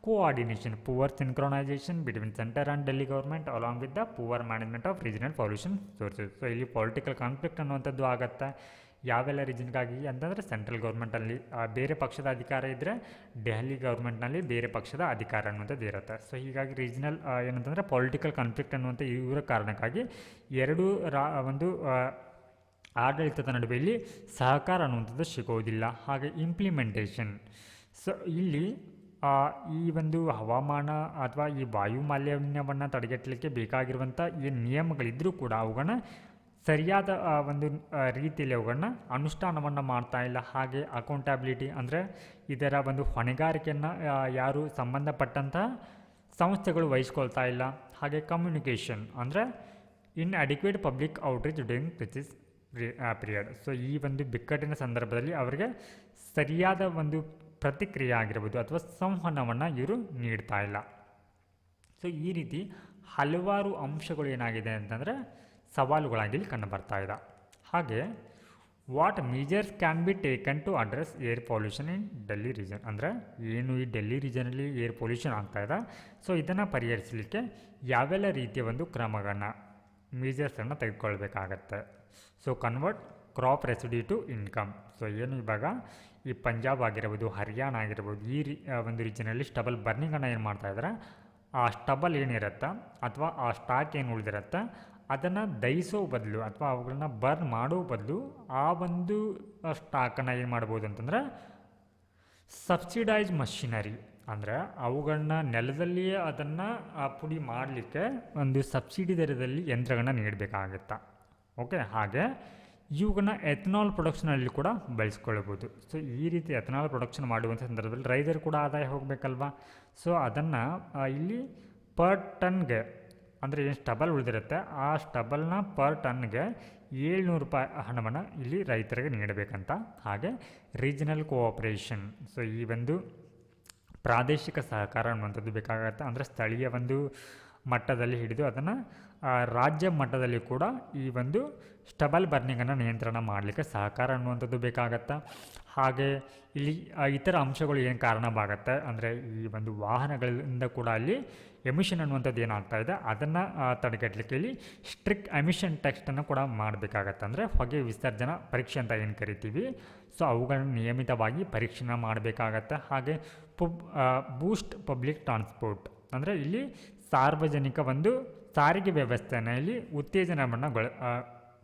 coordination, poor synchronisation between centre and Delhi government along with the poor management of regional pollution sources. So ಇಲ್ಲಿ ಪೊಲಿಟಿಕಲ್ ಕಾನ್ಫ್ಲಿಕ್ಟ್ ಅನ್ನುವಂಥದ್ದು ಆಗುತ್ತೆ. ಯಾವೆಲ್ಲ ರೀಜನ್ಗಾಗಿ ಅಂತಂದರೆ ಸೆಂಟ್ರಲ್ ಗೌರ್ಮೆಂಟಲ್ಲಿ ಬೇರೆ ಪಕ್ಷದ ಅಧಿಕಾರ ಇದ್ದರೆ ದೆಹಲಿ ಗೌರ್ಮೆಂಟ್ನಲ್ಲಿ ಬೇರೆ ಪಕ್ಷದ ಅಧಿಕಾರ ಅನ್ನುವಂಥದ್ದು ಇರುತ್ತೆ. ಸೊ ಹೀಗಾಗಿ ರೀಜನಲ್ ಏನಂತಂದರೆ ಪೊಲಿಟಿಕಲ್ ಕಾನ್ಫ್ಲಿಕ್ಟ್ ಅನ್ನುವಂಥ ಇವರ ಕಾರಣಕ್ಕಾಗಿ ಎರಡೂ ಒಂದು ಆಡಳಿತದ ನಡುವೆ ಇಲ್ಲಿ ಸಹಕಾರ ಅನ್ನುವಂಥದ್ದು ಸಿಗೋದಿಲ್ಲ. ಹಾಗೆ ಇಂಪ್ಲಿಮೆಂಟೇಷನ್, ಸೊ ಇಲ್ಲಿ ಈ ಒಂದು ಹವಾಮಾನ ಅಥವಾ ಈ ವಾಯು ಮಾಲಿನ್ಯವನ್ನು ತಡೆಗಟ್ಟಲಿಕ್ಕೆ ಬೇಕಾಗಿರುವಂಥ ಏನು ನಿಯಮಗಳಿದ್ದರೂ ಕೂಡ ಅವುಗಳನ್ನ ಸರಿಯಾದ ಒಂದು ರೀತಿಯಲ್ಲಿ ಅವುಗಳನ್ನ ಅನುಷ್ಠಾನವನ್ನು ಮಾಡ್ತಾ ಇಲ್ಲ. ಹಾಗೆ ಅಕೌಂಟಬಿಲಿಟಿ ಅಂದರೆ ಇದರ ಒಂದು ಹೊಣೆಗಾರಿಕೆಯನ್ನು ಯಾರು ಸಂಬಂಧಪಟ್ಟಂಥ ಸಂಸ್ಥೆಗಳು ವಹಿಸ್ಕೊಳ್ತಾ ಇಲ್ಲ. ಹಾಗೆ ಕಮ್ಯುನಿಕೇಷನ್ ಅಂದರೆ inadequate public outreach during crisis period. So ಈ ಒಂದು ಬಿಕ್ಕಟ್ಟಿನ ಸಂದರ್ಭದಲ್ಲಿ ಅವರಿಗೆ ಸರಿಯಾದ ಒಂದು ಪ್ರತಿಕ್ರಿಯೆ ಆಗಿರ್ಬೋದು ಅಥವಾ ಸಂವಹನವನ್ನು ಇವರು ನೀಡ್ತಾ ಇಲ್ಲ. ಸೊ ಈ ರೀತಿ ಹಲವಾರು ಅಂಶಗಳು ಏನಾಗಿದೆ ಅಂತಂದರೆ ಸವಾಲುಗಳಾಗಿ ಇಲ್ಲಿ ಕಂಡು ಬರ್ತಾ ಇದೆ. ಹಾಗೆ what measures can be taken to address air pollution in Delhi region. ಅಂದರೆ ಏನು ಈ ಡೆಲ್ಲಿ ರೀಜನಲ್ಲಿ ಏರ್ ಪೊಲ್ಯೂಷನ್ ಆಗ್ತಾ ಇದೆ, ಸೊ ಇದನ್ನು ಪರಿಹರಿಸಲಿಕ್ಕೆ ಯಾವೆಲ್ಲ ರೀತಿಯ ಒಂದು ಕ್ರಮಗಳನ್ನು ಮೇಜರ್ಸನ್ನು ತೆಗೆದುಕೊಳ್ಬೇಕಾಗತ್ತೆ. So convert crop residue to income. So ಏನು ಇವಾಗ ಈ ಪಂಜಾಬ್ ಆಗಿರ್ಬೋದು, ಹರಿಯಾಣ ಆಗಿರ್ಬೋದು, ಈ ಒಂದು ರೀಜನಲ್ಲಿ ಸ್ಟಬಲ್ ಬರ್ನಿಂಗನ್ನು ಏನು ಮಾಡ್ತಾ ಇದ್ದಾರೆ, ಆ ಸ್ಟಬಲ್ ಏನಿರುತ್ತೆ ಅಥವಾ ಆ ಸ್ಟಾಕ್ ಏನು ಉಳಿದಿರುತ್ತೆ ಅದನ್ನು ದಹಿಸೋ ಬದಲು ಅಥವಾ ಅವುಗಳನ್ನ ಬರ್ನ್ ಮಾಡೋ ಬದಲು ಆ ಒಂದು ಸ್ಟಾಕನ್ನು ಏನು ಮಾಡ್ಬೋದು ಅಂತಂದರೆ ಸಬ್ಸಿಡೈಸ್ ಮಷಿನರಿ, ಅಂದರೆ ಅವುಗಳನ್ನ ನೆಲದಲ್ಲಿಯೇ ಅದನ್ನು ಪುಡಿ ಮಾಡಲಿಕ್ಕೆ ಒಂದು ಸಬ್ಸಿಡಿ ದರದಲ್ಲಿ ಯಂತ್ರಗಳನ್ನ ನೀಡಬೇಕಾಗತ್ತೆ. ಓಕೆ, ಹಾಗೆ ಇವುಗಳನ್ನ ಎಥನಾಲ್ ಪ್ರೊಡಕ್ಷನಲ್ಲಿ ಕೂಡ ಬಳಸ್ಕೊಳ್ಬೋದು. ಸೊ ಈ ರೀತಿ ಎಥನಾಲ್ ಪ್ರೊಡಕ್ಷನ್ ಮಾಡುವಂಥ ಸಂದರ್ಭದಲ್ಲಿ ರೈತರು ಕೂಡ ಆದಾಯ ಹೋಗಬೇಕಲ್ವ. ಸೊ ಅದನ್ನು ಇಲ್ಲಿ ಪರ್ ಟನ್ಗೆ ಅಂದರೆ ಏನು ಸ್ಟಬಲ್ ಉಳಿದಿರುತ್ತೆ ಆ ಸ್ಟಬಲ್ನ ಪರ್ ಟನ್ಗೆ 700 ರೂಪಾಯಿ ಹಣವನ್ನು ಇಲ್ಲಿ ರೈತರಿಗೆ ನೀಡಬೇಕಂತ. ಹಾಗೆ ರೀಜನಲ್ ಕೋಆಪ್ರೇಷನ್, ಸೊ ಈ ಒಂದು ಪ್ರಾದೇಶಿಕ ಸಹಕಾರ ಅನ್ನುವಂಥದ್ದು ಬೇಕಾಗತ್ತೆ. ಅಂದರೆ ಸ್ಥಳೀಯ ಒಂದು ಮಟ್ಟದಲ್ಲಿ ಹಿಡಿದು ಅದನ್ನು ರಾಜ್ಯ ಮಟ್ಟದಲ್ಲಿ ಕೂಡ ಈ ಒಂದು ಸ್ಟಬಲ್ ಬರ್ನಿಂಗನ್ನು ನಿಯಂತ್ರಣ ಮಾಡಲಿಕ್ಕೆ ಸಹಕಾರ ಅನ್ನುವಂಥದ್ದು ಬೇಕಾಗತ್ತೆ. ಹಾಗೆ ಇಲ್ಲಿ ಇತರ ಅಂಶಗಳು ಏನು ಕಾರಣವಾಗತ್ತೆ ಅಂದರೆ ಈ ಒಂದು ವಾಹನಗಳಿಂದ ಕೂಡ ಅಲ್ಲಿ ಎಮಿಷನ್ ಅನ್ನುವಂಥದ್ದು ಏನಾಗ್ತಾ ಇದೆ ಅದನ್ನು ತಡೆಗಟ್ಟಲಿಕ್ಕೆ ಇಲ್ಲಿ ಸ್ಟ್ರಿಕ್ಟ್ ಎಮಿಷನ್ ಟೆಸ್ಟನ್ನು ಕೂಡ ಮಾಡಬೇಕಾಗತ್ತೆ. ಅಂದರೆ ಹೊಗೆ ವಿಸರ್ಜನಾ ಪರೀಕ್ಷೆ ಅಂತ ಏನು ಕರಿತೀವಿ, ಸೊ ಅವುಗಳನ್ನು ನಿಯಮಿತವಾಗಿ ಪರೀಕ್ಷೆನ ಮಾಡಬೇಕಾಗತ್ತೆ. ಹಾಗೆ ಬೂಸ್ಟ್ ಪಬ್ಲಿಕ್ ಟ್ರಾನ್ಸ್ಪೋರ್ಟ್, ಅಂದರೆ ಇಲ್ಲಿ ಸಾರ್ವಜನಿಕ ಒಂದು ಸಾರಿಗೆ ವ್ಯವಸ್ಥೆಯನ್ನು ಇಲ್ಲಿ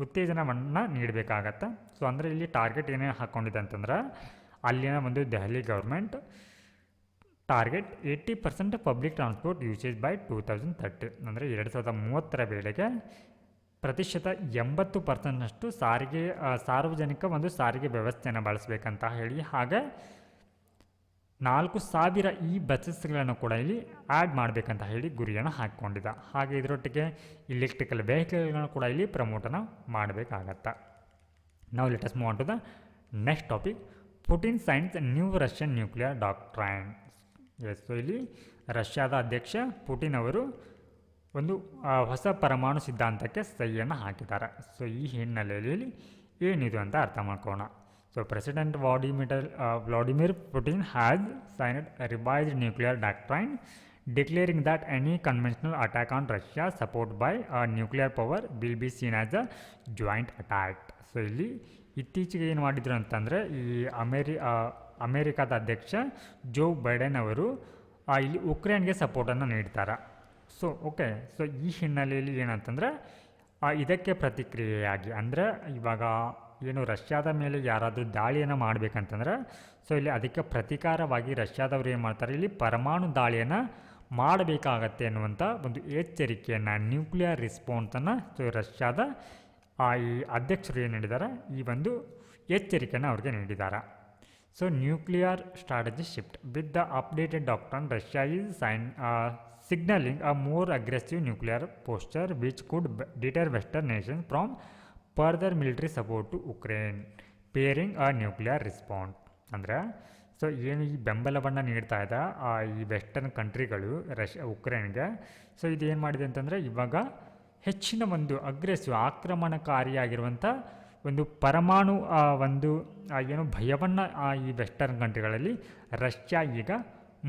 ಉತ್ತೇಜನವನ್ನು ನೀಡಬೇಕಾಗತ್ತೆ. ಸೊ ಅಂದರೆ ಇಲ್ಲಿ ಟಾರ್ಗೆಟ್ ಏನೇನು ಹಾಕ್ಕೊಂಡಿದೆ ಅಂತಂದ್ರೆ ಅಲ್ಲಿನ ಒಂದು Delhi government target 80% public transport usage by 2030, ಅಂದರೆ 2030 ವೇಳೆಗೆ 80% ಸಾರ್ವಜನಿಕ ಒಂದು ಸಾರಿಗೆ ವ್ಯವಸ್ಥೆಯನ್ನು ಬಳಸಬೇಕಂತ ಹೇಳಿ, ಹಾಗೆ 4000 ಈ ಬಸ್ಸಸ್ಗಳನ್ನು ಕೂಡ ಇಲ್ಲಿ ಆ್ಯಡ್ ಮಾಡಬೇಕಂತ ಹೇಳಿ ಗುರಿಯನ್ನು ಹಾಕ್ಕೊಂಡಿದ್ದ. ಹಾಗೆ ಇದರೊಟ್ಟಿಗೆ ಇಲೆಕ್ಟ್ರಿಕಲ್ ವೆಹಿಕಲ್ಗಳನ್ನು ಕೂಡ ಇಲ್ಲಿ ಪ್ರಮೋಟನ್ನು ಮಾಡಬೇಕಾಗತ್ತೆ. ನಾವು let us move on to the next topic, Putin signs new Russian nuclear doctrine. Yes, so ಇಲ್ಲಿ ರಷ್ಯಾದ ಅಧ್ಯಕ್ಷ ಪುಟಿನ್ ಅವರು ಒಂದು ಹೊಸ ಪರಮಾಣು ಸಿದ್ಧಾಂತಕ್ಕೆ ಸಹಿಯನ್ನು ಹಾಕಿದ್ದಾರೆ. ಸೊ ಈ ಹಿನ್ನೆಲೆಯಲ್ಲಿ ಏನಿದು ಅಂತ ಅರ್ಥ ಮಾಡ್ಕೋಣ. So president Vladimir Putin has signed revised nuclear doctrine declaring that any conventional attack on Russia supported by a nuclear power will be seen as a joint attack. So ಇಲ್ಲಿ ಇತ್ತೀಚೆಗೆ ಏನು ಮಾಡಿದ್ರು ಅಂತಂದರೆ ಈ ಅಮೇರಿಕಾದ ಅಧ್ಯಕ್ಷ ಜೋ ಬೈಡೆನ್ ಅವರು ಇಲ್ಲಿ ಉಕ್ರೇನ್ಗೆ ಸಪೋರ್ಟನ್ನು ನೀಡ್ತಾರೆ. ಸೊ ಓಕೆ, ಸೊ ಈ ಹಿನ್ನೆಲೆಯಲ್ಲಿ ಏನಂತಂದರೆ ಇದಕ್ಕೆ ಪ್ರತಿಕ್ರಿಯೆಯಾಗಿ ಅಂದರೆ ಇವಾಗ ಏನು ರಷ್ಯಾದ ಮೇಲೆ ಯಾರಾದರೂ ದಾಳಿಯನ್ನು ಮಾಡಬೇಕಂತಂದ್ರೆ ಸೊ ಇಲ್ಲಿ ಅದಕ್ಕೆ ಪ್ರತೀಕಾರವಾಗಿ ರಷ್ಯಾದವರು ಏನು ಮಾಡ್ತಾರೆ, ಇಲ್ಲಿ ಪರಮಾಣು ದಾಳಿಯನ್ನು ಮಾಡಬೇಕಾಗತ್ತೆ ಅನ್ನುವಂಥ ಒಂದು ಎಚ್ಚರಿಕೆಯನ್ನು, ನ್ಯೂಕ್ಲಿಯರ್ ರೆಸ್ಪಾನ್ಸನ್ನು ಸೊ ರಷ್ಯಾದ ಈ ಅಧ್ಯಕ್ಷರು ಏನು ನೀಡಿದ್ದಾರೆ, ಈ ಒಂದು ಎಚ್ಚರಿಕೆಯನ್ನು ಅವ್ರಿಗೆ ನೀಡಿದ್ದಾರೆ. So nuclear strategy shift with the updated doctrine Russia is signaling a more aggressive nuclear posture which could deter Western nations from further military support to Ukraine, pairing a nuclear response. ಅಂದರೆ ಸೊ ಏನು ಈ ಬೆಂಬಲವನ್ನು ನೀಡ್ತಾ ಇದೆ ಈ ವೆಸ್ಟರ್ನ್ ಕಂಟ್ರಿಗಳು ಉಕ್ರೇನ್ಗೆ, ಸೊ ಇದೇನು ಮಾಡಿದೆ ಅಂತಂದರೆ ಇವಾಗ ಹೆಚ್ಚಿನ ಒಂದು ಅಗ್ರೆಸಿವ್ ಆಕ್ರಮಣಕಾರಿಯಾಗಿರುವಂಥ ಒಂದು ಪರಮಾಣು ಒಂದು ಏನು ಭಯವನ್ನು ಈ ವೆಸ್ಟರ್ನ್ ಕಂಟ್ರಿಗಳಲ್ಲಿ ರಷ್ಯಾ ಈಗ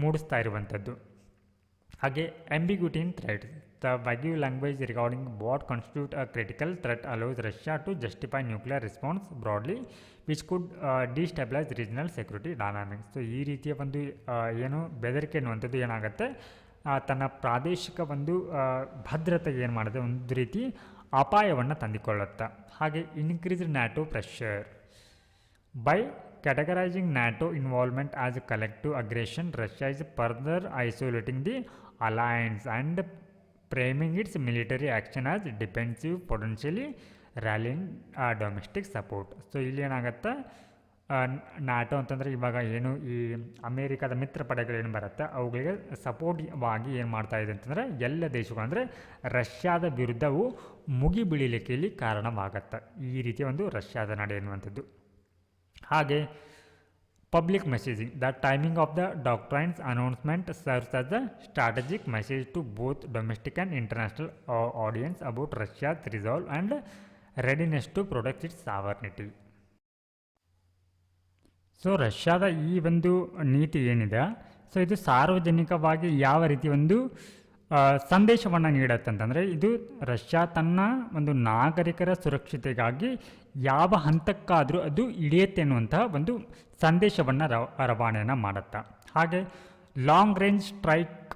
ಮೂಡಿಸ್ತಾ ಇರುವಂಥದ್ದು. ಹಾಗೆ ambiguity in threat. The vague language regarding what constitutes a critical threat allows Russia to justify nuclear response broadly, which could destabilize regional security dynamics. So ಈ ರೀತಿಯ ಒಂದು ಏನು ಬೆದರಿಕೆ ಅನ್ನುವಂಥದ್ದು ಏನಾಗುತ್ತೆ, ತನ್ನ ಪ್ರಾದೇಶಿಕ ಒಂದು ಭದ್ರತೆಗೆ ಏನು ಮಾಡುತ್ತೆ, ಒಂದು ರೀತಿ ಅಪಾಯವನ್ನು ತಂದುಕೊಳ್ಳುತ್ತೆ. ಹಾಗೆ increased NATO pressure by categorizing NATO involvement as a collective aggression, Russia is further isolating the alliance and framing its military action as defensive, potentially rallying domestic support. So ಇಲ್ಲಿ ಏನಾಗುತ್ತೆ, ನ್ಯಾಟೋ ಅಂತಂದರೆ ಇವಾಗ ಏನು ಈ ಅಮೇರಿಕಾದ ಮಿತ್ರ ಪಡೆಗಳೇನು ಬರುತ್ತೆ ಅವುಗಳಿಗೆ ಸಪೋರ್ಟಿವಾಗಿ ಏನು ಮಾಡ್ತಾ ಇದೆ ಅಂತಂದರೆ ಎಲ್ಲ ದೇಶಗಳು ಅಂದರೆ ರಷ್ಯಾದ ವಿರುದ್ಧವು ಮುಗಿಬೀಳಲಿಕ್ಕೆ ಕಾರಣವಾಗತ್ತೆ ಈ ರೀತಿಯ ಒಂದು ರಷ್ಯಾದ ನಡೆ ಎನ್ನುವಂಥದ್ದು. ಹಾಗೆ public messaging, the timing of the doctrine's announcement serves as the strategic message to both domestic and international audience about Russia's resolve and readiness to protect its sovereignty. So ರಷ್ಯಾದ ಈ ಒಂದು ನೀತಿ ಏನಿದೆ, ಸೊ ಇದು ಸಾರ್ವಜನಿಕವಾಗಿ ಯಾವ ರೀತಿ ಒಂದು ಸಂದೇಶವನ್ನು ನೀಡುತ್ತೆ ಅಂತಂದರೆ, ಇದು ರಷ್ಯಾ ತನ್ನ ಒಂದು ನಾಗರಿಕರ ಸುರಕ್ಷತೆಗಾಗಿ ಯಾವ ಹಂತಕ್ಕಾದರೂ ಅದು ಇಳಿಯುತ್ತೆ ಅನ್ನುವಂತಹ ಒಂದು ಸಂದೇಶವನ್ನು ರವಾನೆಯನ್ನು ಮಾಡುತ್ತೆ. ಹಾಗೆ long range strike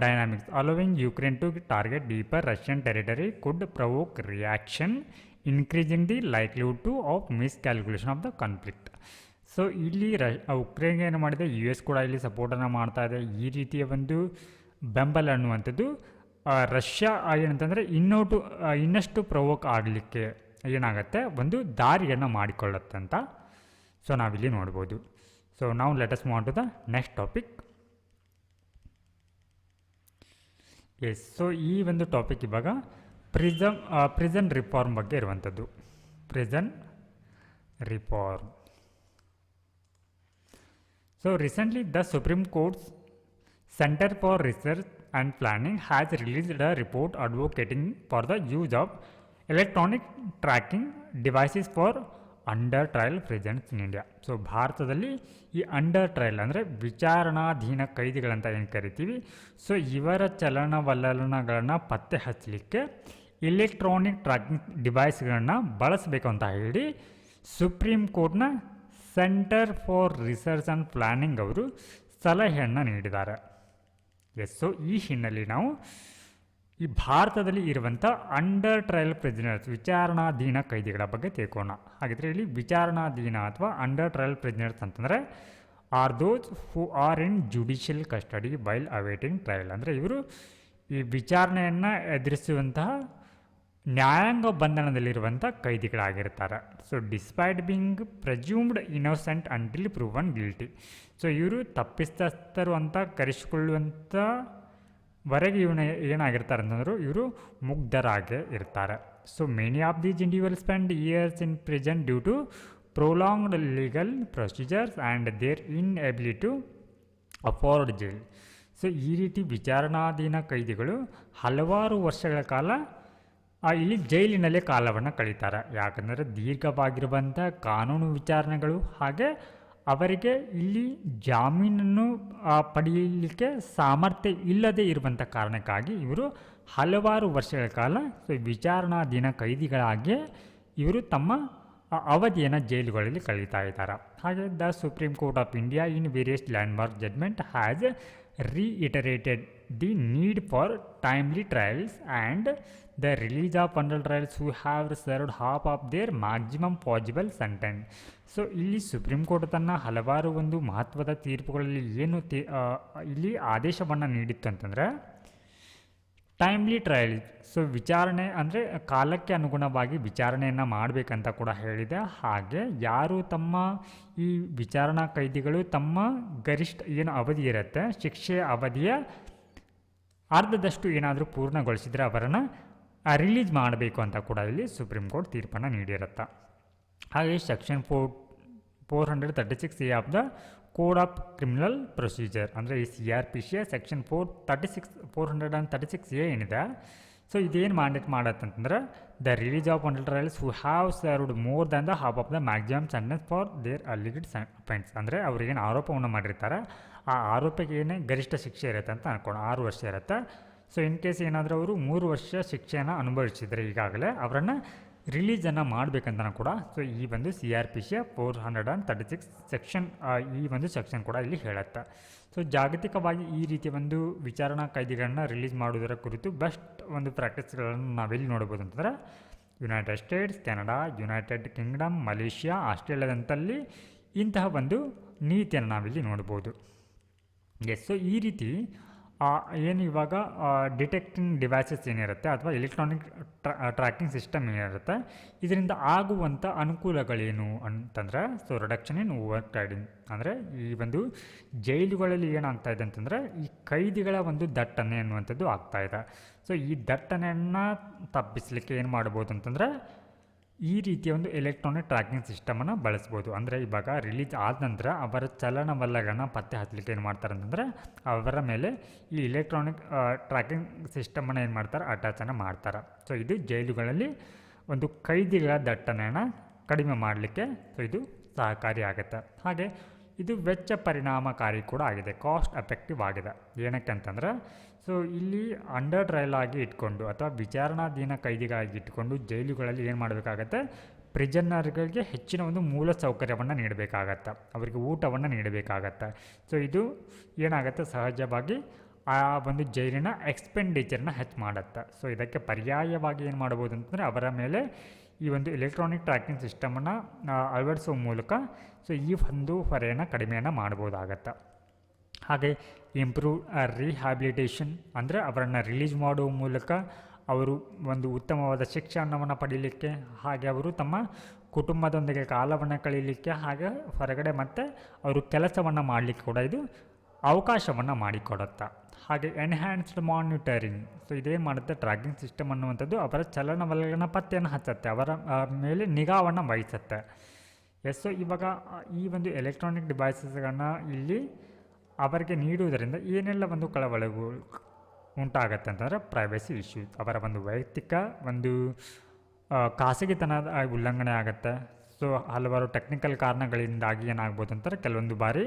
dynamics allowing Ukraine to target deeper Russian territory could provoke reaction increasing the likelihood to of miscalculation of the conflict. So ಇಲ್ಲಿ ಉಕ್ರೇನ್ಗೆ ಏನು ಮಾಡಿದೆ, US ಕೂಡ ಇಲ್ಲಿ ಸಪೋರ್ಟನ್ನು ಮಾಡ್ತಾ ಇದೆ. ಈ ರೀತಿಯ ಒಂದು ಬೆಂಬಲ ಅನ್ನುವಂಥದ್ದು ರಷ್ಯಾ ಏನಂತಂದರೆ ಇನ್ನಷ್ಟು ಪ್ರವೋಕ್ ಆಗಲಿಕ್ಕೆ ಏನಾಗುತ್ತೆ, ಒಂದು ದಾರಿಯನ್ನು ಮಾಡಿಕೊಳ್ಳುತ್ತೆ ಅಂತ ಸೊ ನಾವಿಲ್ಲಿ ನೋಡ್ಬೋದು. ಸೊ ನಾವು let us move on to the next topic. Yes, so ಈ ಒಂದು ಟಾಪಿಕ್ ಇವಾಗ ಪ್ರಿಸನ್ ರಿಫಾರ್ಮ್ ಬಗ್ಗೆ ಇರುವಂಥದ್ದು. Prison reform. So recently the Supreme Court's Center for Research and Planning has released a report advocating for the use of electronic tracking devices for under trial prisons in India. So ಭಾರತದಲ್ಲಿ ಈ ಅಂಡರ್ ಟ್ರಯಲ್ ಅಂದರೆ ವಿಚಾರಣಾಧೀನ ಕೈದಿಗಳಂತ ಏನು ಕರಿತೀವಿ, ಸೊ ಇವರ ಚಲನವಲನಗಳನ್ನು ಪತ್ತೆ ಹಚ್ಚಲಿಕ್ಕೆ ಇಲೆಕ್ಟ್ರಾನಿಕ್ ಟ್ರ್ಯಾಕಿಂಗ್ ಡಿವೈಸ್ಗಳನ್ನು ಬಳಸಬೇಕು ಅಂತ ಹೇಳಿ ಸುಪ್ರೀಂ ಕೋರ್ಟ್ನ centre for research and planning ಅವರು ಸಲಹೆಯನ್ನು ನೀಡಿದ್ದಾರೆ. ಎಸ್, ಸೊ ಈ ಹಿನ್ನೆಲೆ ನಾವು ಈ ಭಾರತದಲ್ಲಿ ಇರುವಂಥ ಅಂಡರ್ ಟ್ರಯಲ್ ಪ್ರಿಸನರ್ಸ್ ವಿಚಾರಣಾಧೀನ ಕೈದಿಗಳ ಬಗ್ಗೆ ತಿಳ್ಕೋಣ. ಹಾಗಿದ್ರೆ ಇಲ್ಲಿ ವಿಚಾರಣಾಧೀನ ಅಥವಾ ಅಂಡರ್ ಟ್ರಯಲ್ ಪ್ರಿಸನರ್ಸ್ ಅಂತಂದರೆ are those who are in judicial custody while awaiting trial. ಅಂದರೆ ಇವರು ಈ ವಿಚಾರಣೆಯನ್ನು ಎದುರಿಸುವಂತಹ ನ್ಯಾಯಾಂಗ ಬಂಧನದಲ್ಲಿರುವಂಥ ಕೈದಿಗಳಾಗಿರ್ತಾರೆ. So despite being presumed innocent until proven guilty. So ಇವರು ತಪ್ಪಿತಸ್ಥರು ಅಂತ ಕರೆಸಿಕೊಳ್ಳುವಂಥ ವರೆಗೆ ಇವನ ಏನಾಗಿರ್ತಾರೆ ಅಂತಂದ್ರು ಇವರು ಮುಗ್ಧರಾಗೇ ಇರ್ತಾರೆ. So many of these individual spend years in prison due to prolonged legal procedures and their inability to afford jail. So ಈ ರೀತಿ ವಿಚಾರಣಾಧೀನ ಕೈದಿಗಳು ಹಲವಾರು ವರ್ಷಗಳ ಕಾಲ ಇಲ್ಲಿ ಜೈಲಿನಲ್ಲೇ ಕಾಲವನ್ನು ಕಳೀತಾರೆ. ಯಾಕಂದರೆ ದೀರ್ಘವಾಗಿರುವಂಥ ಕಾನೂನು ವಿಚಾರಣೆಗಳು ಹಾಗೆ ಅವರಿಗೆ ಇಲ್ಲಿ ಜಾಮೀನನ್ನು ಪಡೆಯಲಿಕ್ಕೆ ಸಾಮರ್ಥ್ಯ ಇಲ್ಲದೆ ಇರುವಂಥ ಕಾರಣಕ್ಕಾಗಿ ಇವರು ಹಲವಾರು ವರ್ಷಗಳ ಕಾಲ ವಿಚಾರಣಾಧೀನ ಕೈದಿಗಳಾಗಿ ಇವರು ತಮ್ಮ ಅವಧಿಯನ್ನು ಜೈಲುಗಳಲ್ಲಿ ಕಳೀತಾ ಇದ್ದಾರೆ. ಹಾಗೆ the supreme court of India in various landmark judgement has reiterated the need for timely trials and the release of criminals who have served half of their maximum possible sentence. So ಇಲ್ಲಿ ಸುಪ್ರೀಂ ಕೋರ್ಟ್ ತನ್ನ ಹಲವಾರು ಒಂದು ಮಹತ್ವದ ತೀರ್ಪುಗಳಲ್ಲಿ ಏನು ಇಲ್ಲಿ ಆದೇಶವನ್ನು ನೀಡಿತ್ತು ಅಂತಂದರೆ ಟೈಮ್ಲಿ ಟ್ರಯಲ್. ಸೊ ವಿಚಾರಣೆ ಅಂದರೆ ಕಾಲಕ್ಕೆ ಅನುಗುಣವಾಗಿ ವಿಚಾರಣೆಯನ್ನು ಮಾಡಬೇಕಂತ ಕೂಡ ಹೇಳಿದೆ. ಹಾಗೆ ಯಾರು ತಮ್ಮ ಈ ವಿಚಾರಣಾ ಕೈದಿಗಳು ತಮ್ಮ ಗರಿಷ್ಠ ಏನು ಅವಧಿ ಇರುತ್ತೆ ಶಿಕ್ಷೆಯ ಅವಧಿಯ ಅರ್ಧದಷ್ಟು ಏನಾದರೂ ಪೂರ್ಣಗೊಳಿಸಿದರೆ ಅವರನ್ನು ರಿಲೀಸ್ ಮಾಡಬೇಕು ಅಂತ ಕೂಡ ಇಲ್ಲಿ ಸುಪ್ರೀಂ ಕೋರ್ಟ್ ತೀರ್ಪನ್ನು ನೀಡಿರುತ್ತೆ. ಹಾಗೆ section 436A of the code of criminal procedure ಅಂದರೆ ಈ CRPC ಸೆಕ್ಷನ್ 436A ಏನಿದೆ. ಸೊ ಇದೇನು ಮ್ಯಾಂಡೇಟ್ ಮಾಡತ್ತಂತಂದ್ರೆ the release of criminals who have served more than the half of the maximum sentence for their alleged offence. ಅಂದರೆ ಅವ್ರಿಗೇನು ಆರೋಪವನ್ನು ಮಾಡಿರ್ತಾರೆ ಆ ಆರೋಪಕ್ಕೆ ಏನೇ ಗರಿಷ್ಠ ಶಿಕ್ಷೆ ಇರುತ್ತೆ ಅಂತ ಅನ್ಕೊಂಡು 6 ವರ್ಷ ಇರುತ್ತೆ. ಸೊ ಇನ್ ಕೇಸ್ ಏನಾದರೂ ಅವರು 3 ವರ್ಷ ಶಿಕ್ಷೆಯನ್ನು ಅನುಭವಿಸಿದರೆ ಈಗಾಗಲೇ ಅವರನ್ನು ರಿಲೀಸನ್ನು ಮಾಡಬೇಕಂತ ಕೂಡ ಸೊ ಈ ಒಂದು CRPC 436 ಸೆಕ್ಷನ್ ಈ ಒಂದು ಸೆಕ್ಷನ್ ಕೂಡ ಇಲ್ಲಿ ಹೇಳುತ್ತೆ. ಸೊ ಜಾಗತಿಕವಾಗಿ ಈ ರೀತಿಯ ಒಂದು ವಿಚಾರಣಾ ಕೈದಿಗಳನ್ನು ರಿಲೀಸ್ ಮಾಡುವುದರ ಕುರಿತು ಬೆಸ್ಟ್ ಒಂದು ಪ್ರಾಕ್ಟೀಸ್ಗಳನ್ನು ನಾವೆಲ್ಲಿ ನೋಡ್ಬೋದು ಅಂತಂದರೆ United States, Canada, United Kingdom, Malaysia, ಆಸ್ಟ್ರೇಲಿಯಾದಂತಲ್ಲಿ ಇಂತಹ ಒಂದು ನೀತಿಯನ್ನು ನಾವಿಲ್ಲಿ ನೋಡ್ಬೋದು. ಸೊ ಈ ರೀತಿ ಏನು ಇವಾಗ ಡಿಟೆಕ್ಟಿಂಗ್ ಡಿವೈಸಸ್ ಏನಿರುತ್ತೆ ಅಥವಾ ಎಲೆಕ್ಟ್ರಾನಿಕ್ ಟ್ರ್ಯಾಕಿಂಗ್ ಸಿಸ್ಟಮ್ ಏನಿರುತ್ತೆ ಇದರಿಂದ ಆಗುವಂಥ ಅನುಕೂಲಗಳೇನು ಅಂತಂದರೆ ಸೊ ರಿಡಕ್ಷನ್ ಇನ್ ಓವರ್ ಕ್ರೌಡಿಂಗ್. ಅಂದರೆ ಈ ಒಂದು ಜೈಲುಗಳಲ್ಲಿ ಏನಾಗ್ತಾ ಇದೆ ಅಂತಂದರೆ ಈ ಕೈದಿಗಳ ಒಂದು ದಟ್ಟಣೆ ಅನ್ನುವಂಥದ್ದು ಆಗ್ತಾಯಿದೆ. ಸೊ ಈ ದಟ್ಟಣೆಯನ್ನು ತಪ್ಪಿಸಲಿಕ್ಕೆ ಏನು ಮಾಡ್ಬೋದು ಅಂತಂದರೆ ಈ ರೀತಿಯ ಒಂದು ಎಲೆಕ್ಟ್ರಾನಿಕ್ ಟ್ರ್ಯಾಕಿಂಗ್ ಸಿಸ್ಟಮನ್ನು ಬಳಸ್ಬೋದು. ಅಂದರೆ ಇವಾಗ ರಿಲೀಸ್ ಆದ ನಂತರ ಅವರ ಚಲನವಲನಗಳನ್ನ ಪತ್ತೆ ಹಚ್ಚಲಿಕ್ಕೆ ಏನು ಮಾಡ್ತಾರೆ ಅಂತಂದರೆ ಅವರ ಮೇಲೆ ಈ ಎಲೆಕ್ಟ್ರಾನಿಕ್ ಟ್ರ್ಯಾಕಿಂಗ್ ಸಿಸ್ಟಮನ್ನು ಏನು ಮಾಡ್ತಾರೆ ಅಟ್ಯಾಚನ್ನು ಮಾಡ್ತಾರೆ. ಸೊ ಇದು ಜೈಲುಗಳಲ್ಲಿ ಒಂದು ಕೈದಿಗಳ ದಟ್ಟಣೆಯನ್ನು ಕಡಿಮೆ ಮಾಡಲಿಕ್ಕೆ ಸೊ ಇದು ಸಹಕಾರಿಯಾಗುತ್ತೆ. ಹಾಗೆ ಇದು ವೆಚ್ಚ ಪರಿಣಾಮಕಾರಿ ಕೂಡ ಆಗಿದೆ, ಕಾಸ್ಟ್ ಎಫೆಕ್ಟಿವ್ ಆಗಿದೆ. ಏನಕ್ಕೆ ಅಂತಂದರೆ ಸೊ ಇಲ್ಲಿ ಅಂಡರ್ ಟ್ರಯಲ್ ಆಗಿ ಇಟ್ಕೊಂಡು ಅಥವಾ ವಿಚಾರಣಾಧೀನ ಕೈದಿಗಾಗಿ ಇಟ್ಕೊಂಡು ಜೈಲುಗಳಲ್ಲಿ ಏನು ಮಾಡಬೇಕಾಗತ್ತೆ, ಪ್ರಿಸನ್ನರ್ಗಳಿಗೆ ಹೆಚ್ಚಿನ ಒಂದು ಮೂಲ ಸೌಕರ್ಯವನ್ನು ನೀಡಬೇಕಾಗತ್ತೆ, ಅವರಿಗೆ ಊಟವನ್ನು ನೀಡಬೇಕಾಗತ್ತೆ. ಸೊ ಇದು ಏನಾಗುತ್ತೆ ಸಹಜವಾಗಿ ಆ ಒಂದು ಜೈಲಿನ ಎಕ್ಸ್ಪೆಂಡಿಚರ್ನ ಹೆಚ್ಚು ಮಾಡುತ್ತೆ. ಸೊ ಇದಕ್ಕೆ ಪರ್ಯಾಯವಾಗಿ ಏನು ಮಾಡ್ಬೋದು ಅಂತಂದರೆ ಅವರ ಮೇಲೆ ಈ ಒಂದು ಎಲೆಕ್ಟ್ರಾನಿಕ್ ಟ್ರ್ಯಾಕಿಂಗ್ ಸಿಸ್ಟಮನ್ನು ಅಳವಡಿಸುವ ಮೂಲಕ ಸೊ ಈ ಒಂದು ಹೊರೆಯನ್ನು ಕಡಿಮೆಯನ್ನು ಮಾಡ್ಬೋದಾಗತ್ತೆ. ಹಾಗೆ ಇಂಪ್ರೂವ್ ರಿಹ್ಯಾಬಿಲಿಟೇಷನ್ ಅಂದರೆ ಅವರನ್ನು ರಿಲೀಸ್ ಮಾಡುವ ಮೂಲಕ ಅವರು ಒಂದು ಉತ್ತಮವಾದ ಶಿಕ್ಷಣವನ್ನು ಪಡೀಲಿಕ್ಕೆ ಹಾಗೆ ಅವರು ತಮ್ಮ ಕುಟುಂಬದೊಂದಿಗೆ ಕಾಲವನ್ನು ಕಳೀಲಿಕ್ಕೆ ಹಾಗೆ ಹೊರಗಡೆ ಮತ್ತು ಅವರು ಕೆಲಸವನ್ನು ಮಾಡಲಿಕ್ಕೆ ಕೂಡ ಇದು ಅವಕಾಶವನ್ನು ಮಾಡಿಕೊಡುತ್ತೆ. ಹಾಗೆ ಎನ್ಹ್ಯಾನ್ಸ್ಡ್ ಮಾನಿಟರಿಂಗ್. ಸೊ ಇದೇನು ಮಾಡುತ್ತೆ ಟ್ರ್ಯಾಕಿಂಗ್ ಸಿಸ್ಟಮ್ ಅನ್ನುವಂಥದ್ದು ಅವರ ಚಲನವಲನ ಪತ್ತೆಯನ್ನು ಹಚ್ಚುತ್ತೆ, ಅವರ ಮೇಲೆ ನಿಗಾವನ್ನು ವಹಿಸುತ್ತೆ. ಸೊ ಇವಾಗ ಈ ಒಂದು ಎಲೆಕ್ಟ್ರಾನಿಕ್ ಡಿವೈಸಸ್ಗಳನ್ನು ಇಲ್ಲಿ ಅವರಿಗೆ ನೀಡುವುದರಿಂದ ಏನೆಲ್ಲ ಒಂದು ಕಳವಳಗಳು ಉಂಟಾಗತ್ತೆ ಅಂತಂದರೆ ಪ್ರೈವಸಿ ಇಶ್ಯೂಸ್, ಅವರ ಒಂದು ವೈಯಕ್ತಿಕ ಒಂದು ಖಾಸಗಿತನದ ಉಲ್ಲಂಘನೆ ಆಗುತ್ತೆ. ಸೊ ಹಲವಾರು ಟೆಕ್ನಿಕಲ್ ಕಾರಣಗಳಿಂದಾಗಿ ಏನಾಗ್ಬೋದು ಅಂತಾರೆ ಕೆಲವೊಂದು ಬಾರಿ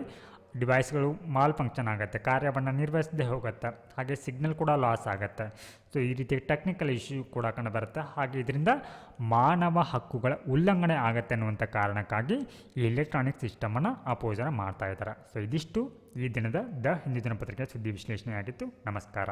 ಡಿವೈಸ್ಗಳು ಮಾಲ್ ಫಂಕ್ಷನ್ ಆಗುತ್ತೆ, ಕಾರ್ಯವನ್ನು ನಿರ್ವಹಿಸದೆ ಹೋಗುತ್ತೆ, ಹಾಗೆ ಸಿಗ್ನಲ್ ಕೂಡ ಲಾಸ್ ಆಗುತ್ತೆ. ಸೊ ಈ ರೀತಿ ಟೆಕ್ನಿಕಲ್ ಇಶ್ಯೂ ಕೂಡ ಕಂಡುಬರುತ್ತೆ. ಹಾಗೆ ಇದರಿಂದ ಮಾನವ ಹಕ್ಕುಗಳ ಉಲ್ಲಂಘನೆ ಆಗುತ್ತೆ ಅನ್ನುವಂಥ ಕಾರಣಕ್ಕಾಗಿ ಈ ಎಲೆಕ್ಟ್ರಾನಿಕ್ ಸಿಸ್ಟಮನ್ನು ಅಪೋಸನ ಮಾಡ್ತಾ ಇದ್ದಾರೆ. ಸೊ ಇದಿಷ್ಟು ಈ ದಿನದ ದ ಹಿಂದೂ ದಿನಪತ್ರಿಕೆ ಸುದ್ದಿ ವಿಶ್ಲೇಷಣೆ ಆಗಿತ್ತು. ನಮಸ್ಕಾರ.